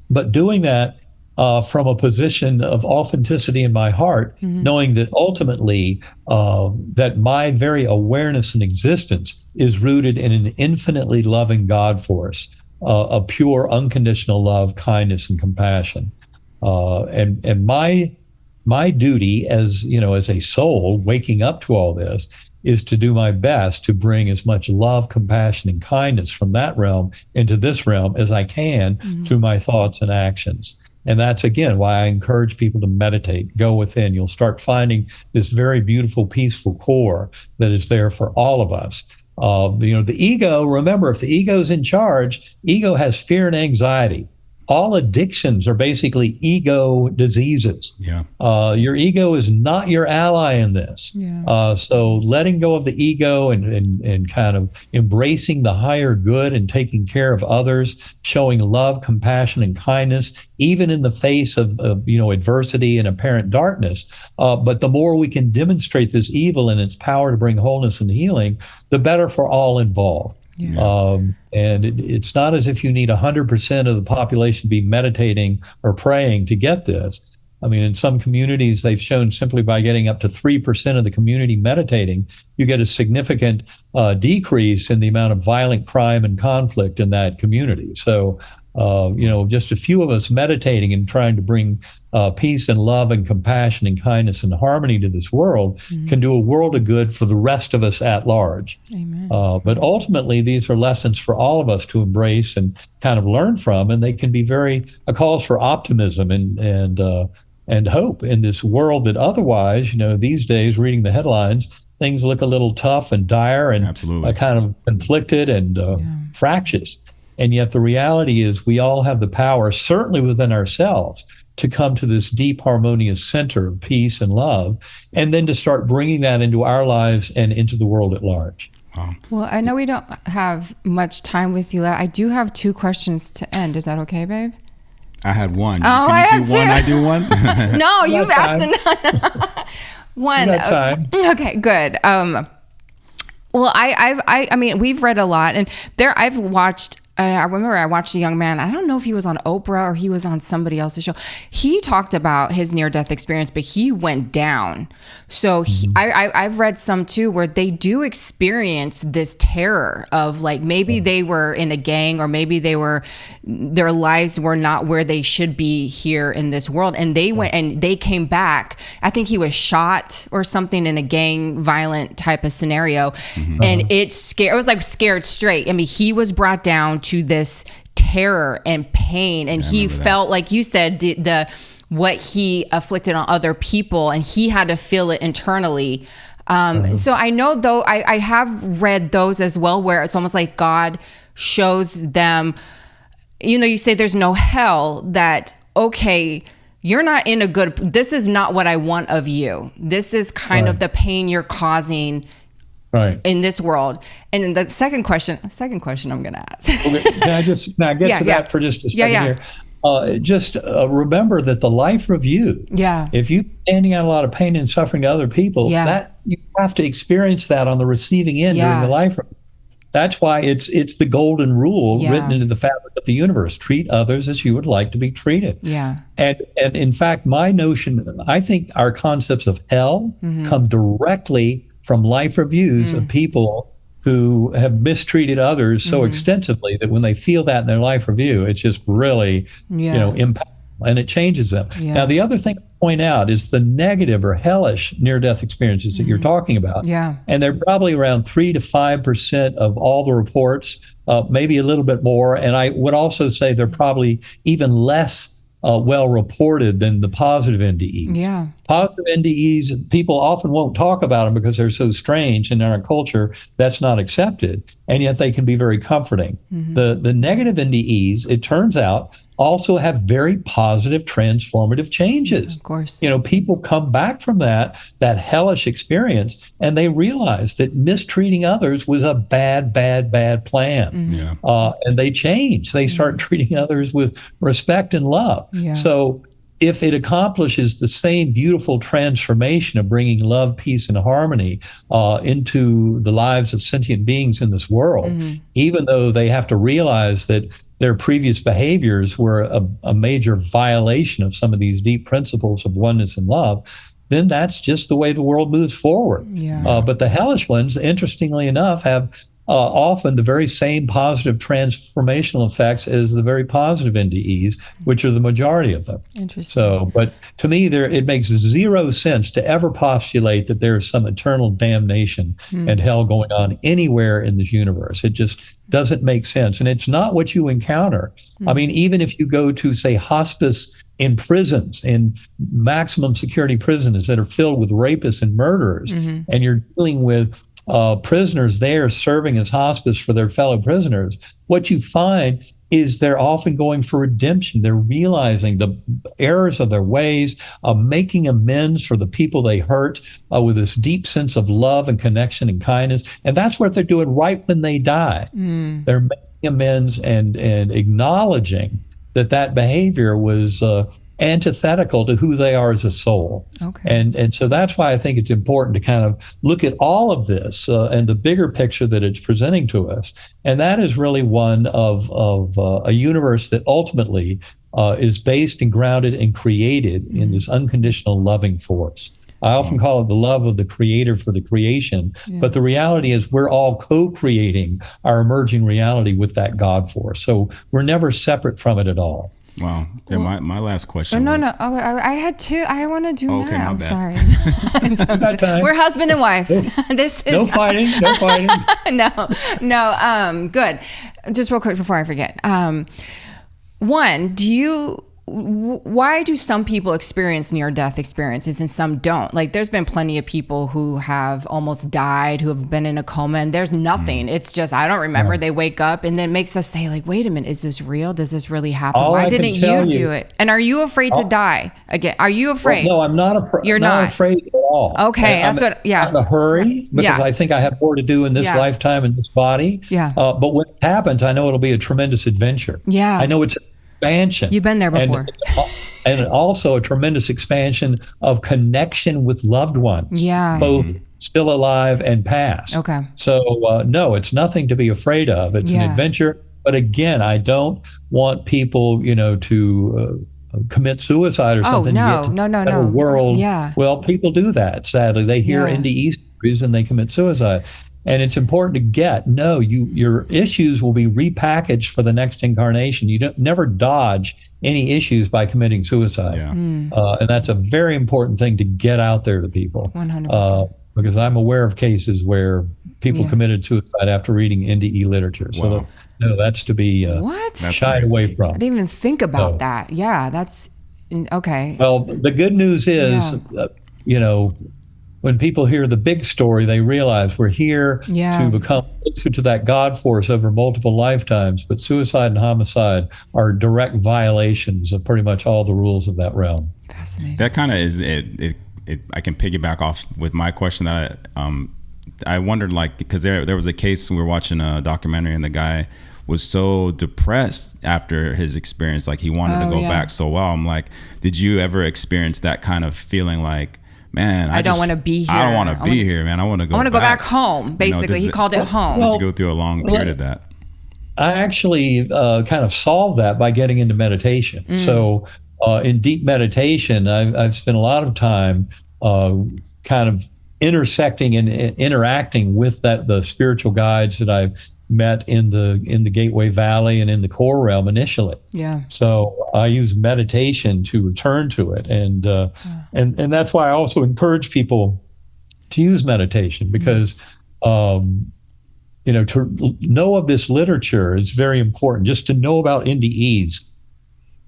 but doing that from a position of authenticity in my heart, knowing that ultimately that my very awareness and existence is rooted in an infinitely loving God force, a pure, unconditional love, kindness, and compassion. And my duty as a soul waking up to all this is to do my best to bring as much love, compassion, and kindness from that realm into this realm as I can through my thoughts and actions. And that's, again, why I encourage people to meditate, go within. You'll start finding this very beautiful, peaceful core that is there for all of us. The ego, remember, if the ego's in charge, ego has fear and anxiety. All addictions are basically ego diseases. Your ego is not your ally in this. So letting go of the ego and kind of embracing the higher good and taking care of others, showing love, compassion, and kindness, even in the face of adversity and apparent darkness. But the more we can demonstrate this evil and its power to bring wholeness and healing, the better for all involved. And it's not as if you need 100% of the population be meditating or praying to get this. I mean, in some communities, they've shown simply by getting up to 3% of the community meditating, you get a significant decrease in the amount of violent crime and conflict in that community. So, just a few of us meditating and trying to bring peace and love and compassion and kindness and harmony to this world can do a world of good for the rest of us at large. Amen. But ultimately, these are lessons for all of us to embrace and kind of learn from, and they can be very a calls for optimism and hope in this world that otherwise, these days, reading the headlines, things look a little tough and dire and kind of conflicted and fractious. And yet the reality is we all have the power, certainly within ourselves, to come to this deep, harmonious center of peace and love, and then to start bringing that into our lives and into the world at large. Wow. Well, I know we don't have much time with you. I do have 2 questions to end. Is that okay, babe? I had one. Oh, Can you do one? I do one? No, you've asked one. You got time. Okay, good. Well, I mean, we've read a lot, and I've watched. I remember I watched a young man. I don't know if he was on Oprah or he was on somebody else's show. He talked about his near-death experience, but he went down. So I've read some too where they do experience this terror of like maybe they were in a gang or maybe their lives were not where they should be here in this world, and they went and they came back. I think he was shot or something in a gang violent type of scenario, and it was like scared straight. I mean, he was brought down to this terror and pain, and he felt like you said the what he afflicted on other people, and he had to feel it internally. So I know, though, I have read those as well, where it's almost like God shows them, you say there's no hell, that okay, you're not in a good, this is not what I want of you. This is kind of the pain you're causing Right. in this world. And then the second question I'm going to ask. Okay. Can I get to that for just a second here? Just remember that the life review, if you're handing out a lot of pain and suffering to other people, that you have to experience that on the receiving end during the life review. That's why it's the golden rule written into the fabric of the universe. Treat others as you would like to be treated. Yeah. And in fact, my notion, I think our concepts of hell come directly from life reviews of people who have mistreated others so extensively that when they feel that in their life review, it's just really, impactful, and it changes them. Yeah. Now, the other thing to point out is the negative or hellish near-death experiences that you're talking about. Yeah. And they're probably around 3 to 5% of all the reports, maybe a little bit more. And I would also say they're probably even less well reported than the positive NDEs. Yeah. Positive NDEs, people often won't talk about them because they're so strange, and in our culture, that's not accepted. And yet they can be very comforting. The negative NDEs, it turns out, also have very positive transformative changes. Of course. People come back from that hellish experience, and they realize that mistreating others was a bad plan. And they change. They start treating others with respect and love. So if it accomplishes the same beautiful transformation of bringing love, peace, and harmony into the lives of sentient beings in this world, even though they have to realize that their previous behaviors were a major violation of some of these deep principles of oneness and love, then that's just the way the world moves forward. But the hellish ones, interestingly enough, have often the very same positive transformational effects as the very positive NDEs, which are the majority of them. Interesting. So, but to me, it makes zero sense to ever postulate that there's some eternal damnation and hell going on anywhere in this universe. It just doesn't make sense. And it's not what you encounter. I mean, even if you go to, say, hospice in prisons, in maximum security prisons that are filled with rapists and murderers, and you're dealing with prisoners there serving as hospice for their fellow prisoners, what you find is they're often going for redemption. They're realizing the errors of their ways, making amends for the people they hurt with this deep sense of love and connection and kindness. And that's what they're doing right when they die. They're making amends and acknowledging that behavior was antithetical to who they are as a soul. And so that's why I think it's important to kind of look at all of this and the bigger picture that it's presenting to us. And that is really one of a universe that ultimately is based and grounded and created in this unconditional loving force. I often call it the love of the creator for the creation, but the reality is we're all co-creating our emerging reality with that God force. So we're never separate from it at all. Wow. Yeah, my last question. No. Oh, I had two. I want to do now. Okay, I'm sorry. We're husband and wife. This is no fighting. No. Good. Just real quick before I forget. One, why do some people experience near-death experiences and some don't? Like, there's been plenty of people who have almost died, who have been in a coma, and there's nothing. It's just, I don't remember. They wake up, and then it makes us say, like, wait a minute, is this real? Does this really happen? Why didn't you do it? And are you afraid to die again? Are you afraid? Well, no, I'm not afraid. You're not afraid at all. Okay, I'm in a hurry because I think I have more to do in this lifetime in this body. But when it happens, I know it'll be a tremendous adventure. I know it's expansion. You've been there before. And also a tremendous expansion of connection with loved ones, both still alive and past. So no, it's nothing to be afraid of. It's an adventure. But again, I don't want people, to commit suicide or something. No. World. Well, people do that. Sadly, they hear NDE stories and they commit suicide. And it's important to get, your issues will be repackaged for the next incarnation. You never dodge any issues by committing suicide. And that's a very important thing to get out there to people. 100%. Because I'm aware of cases where people committed suicide after reading NDE literature. So that's to be shied away from. I didn't even think about that. Yeah, that's okay. Well, the good news is, when people hear the big story, they realize we're here to become closer to that God force over multiple lifetimes. But suicide and homicide are direct violations of pretty much all the rules of that realm. Fascinating. That kind of is it. I can piggyback off with my question that I wondered, like, because there was a case, we were watching a documentary, and the guy was so depressed after his experience, like he wanted to go back so well. I'm like, did you ever experience that kind of feeling, like, man, I don't want to be here. I don't want to be here, man. I want to go. I want to go back home. Basically, he called it home. Did you go through a long period of that? I actually kind of solved that by getting into meditation. So in deep meditation, I've spent a lot of time kind of intersecting and interacting with the spiritual guides that I've met in the Gateway Valley and in the core realm initially. Yeah. So I use meditation to return to it, and that's why I also encourage people to use meditation, because to know of this literature is very important. Just to know about NDEs.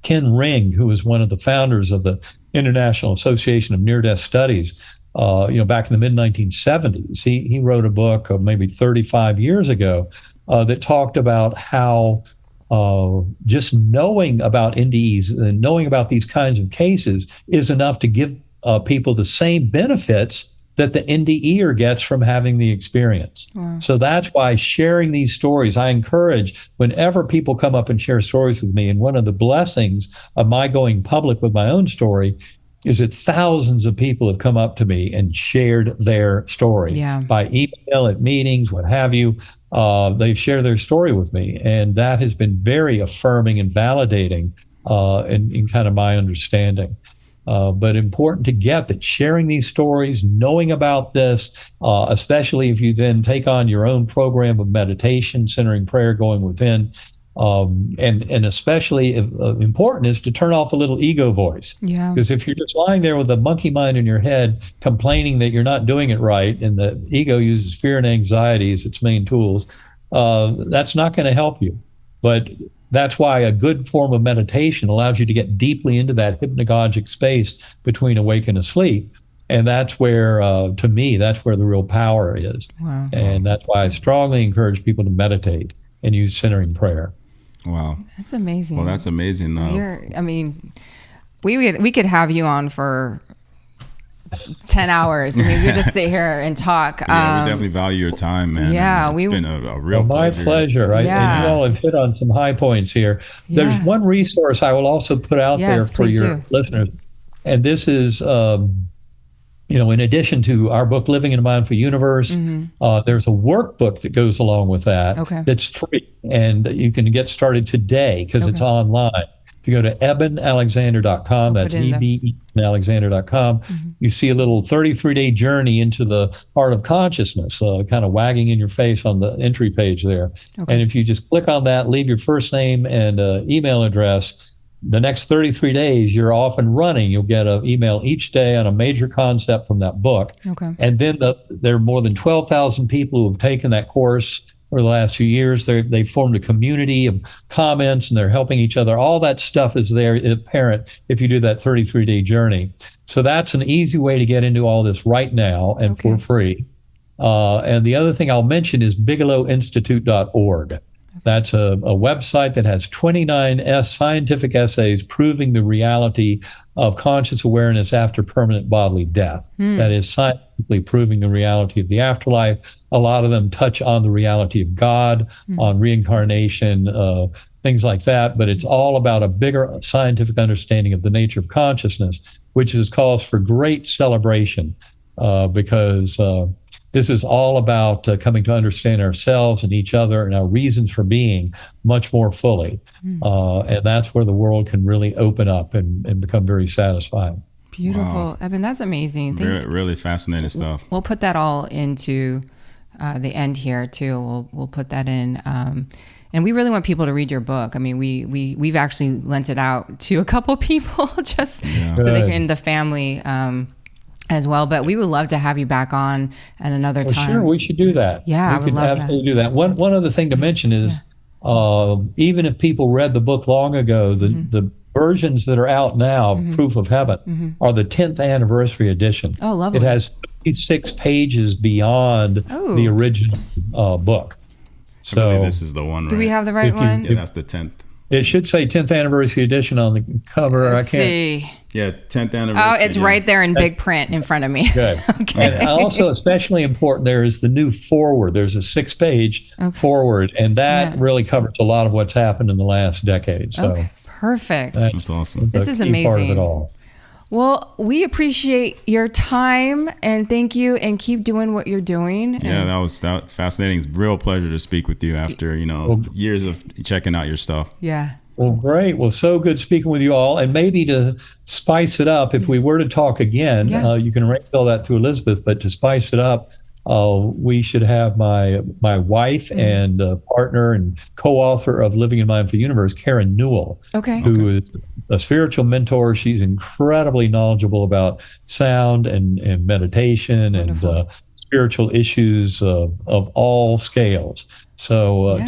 Ken Ring, who was one of the founders of the International Association of Near-Death Studies, back in the mid-1970s, he wrote a book maybe 35 years ago that talked about how just knowing about NDEs and knowing about these kinds of cases is enough to give people the same benefits that the NDEer gets from having the experience. Wow. So that's why sharing these stories, I encourage whenever people come up and share stories with me, and one of the blessings of my going public with my own story is that thousands of people have come up to me and shared their story by email, at meetings, what have you. They've shared their story with me, and that has been very affirming and validating in kind of my understanding. But important to get that sharing these stories, knowing about this, especially if you then take on your own program of meditation, centering prayer, going within, and especially important is to turn off a little ego voice. Yeah. Because if you're just lying there with a monkey mind in your head, complaining that you're not doing it right, and the ego uses fear and anxiety as its main tools, that's not going to help you. But that's why a good form of meditation allows you to get deeply into that hypnagogic space between awake and asleep. And that's where, to me, that's where the real power is. Wow. And that's why I strongly encourage people to meditate and use centering prayer. Wow. That's amazing. Well, that's amazing. We could have you on for 10 hours. I mean, we just sit here and talk. Yeah, we definitely value your time, man. Yeah, it's been a real pleasure. My pleasure. And you all have hit on some high points here. There's one resource I will also put out there for your listeners. And this is, in addition to our book, Living in a Mindful Universe, there's a workbook that goes along with that. Okay. That's free. And you can get started today because it's online. If you go to EbenAlexandar.com, that's EbenAlexandar.com, you see a little 33-day journey into the heart of consciousness, kind of wagging in your face on the entry page there. Okay. And if you just click on that, leave your first name and email address, the next 33 days, you're off and running. You'll get an email each day on a major concept from that book. Okay. And then there are more than 12,000 people who have taken that course over the last few years. They formed a community of comments, and they're helping each other. All that stuff is there apparent if you do that 33-day journey. So that's an easy way to get into all this right now and for free. And the other thing I'll mention is BigelowInstitute.org. That's a website that has 29 scientific essays proving the reality of conscious awareness after permanent bodily death. That is scientifically proving the reality of the afterlife. A lot of them touch on the reality of God, on reincarnation, things like that. But it's all about a bigger scientific understanding of the nature of consciousness, which is cause for great celebration because this is all about coming to understand ourselves and each other and our reasons for being much more fully. And that's where the world can really open up and become very satisfying. Beautiful. Wow. Eben, that's amazing. Really fascinating stuff. We'll put that all into the end here too. We'll put that in. And we really want people to read your book. I mean, we've actually lent it out to a couple people just so they can, in the family, as well, but we would love to have you back on at another time. Sure, we should do that. Yeah, we could absolutely do that. One other thing to mention is, even if people read the book long ago, the versions that are out now, Proof of Heaven, are the 10th anniversary edition. Oh, lovely! It has 36 pages beyond the original book. So this is the one. Right? Do we have the right one? Yeah, that's the 10th. It should say 10th anniversary edition on the cover. Let's see. Yeah, 10th anniversary. Oh, it's right there in big print in front of me. Good. Okay. And also, especially important, there is the new foreword. There's a 6-page foreword, and that really covers a lot of what's happened in the last decade. So perfect. That's awesome. This is key amazing. part of it all. Well, we appreciate your time and thank you, and keep doing what you're doing. Yeah, that was fascinating. It's a real pleasure to speak with you after, years of checking out your stuff. Yeah. Well, great. Well, so good speaking with you all. And maybe to spice it up, if we were to talk again, you can arrange all that through Elizabeth, but to spice it up, we should have my wife and partner and co-author of Living in Mindful Universe, Karen Newell, who is a spiritual mentor. She's incredibly knowledgeable about sound and meditation and spiritual issues of all scales. So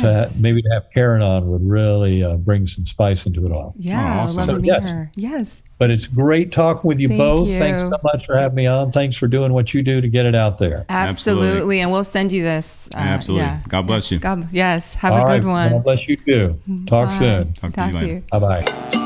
maybe to have Karen on would really bring some spice into it all. Yeah, awesome. I'd love to meet her. Yes. But it's great talking with you both. Thanks so much for having me on. Thanks for doing what you do to get it out there. Absolutely. And we'll send you this. Absolutely. Yeah. God bless you. Yes. Have a good one. God bless you too. Talk soon. Talk to you later. Bye-bye.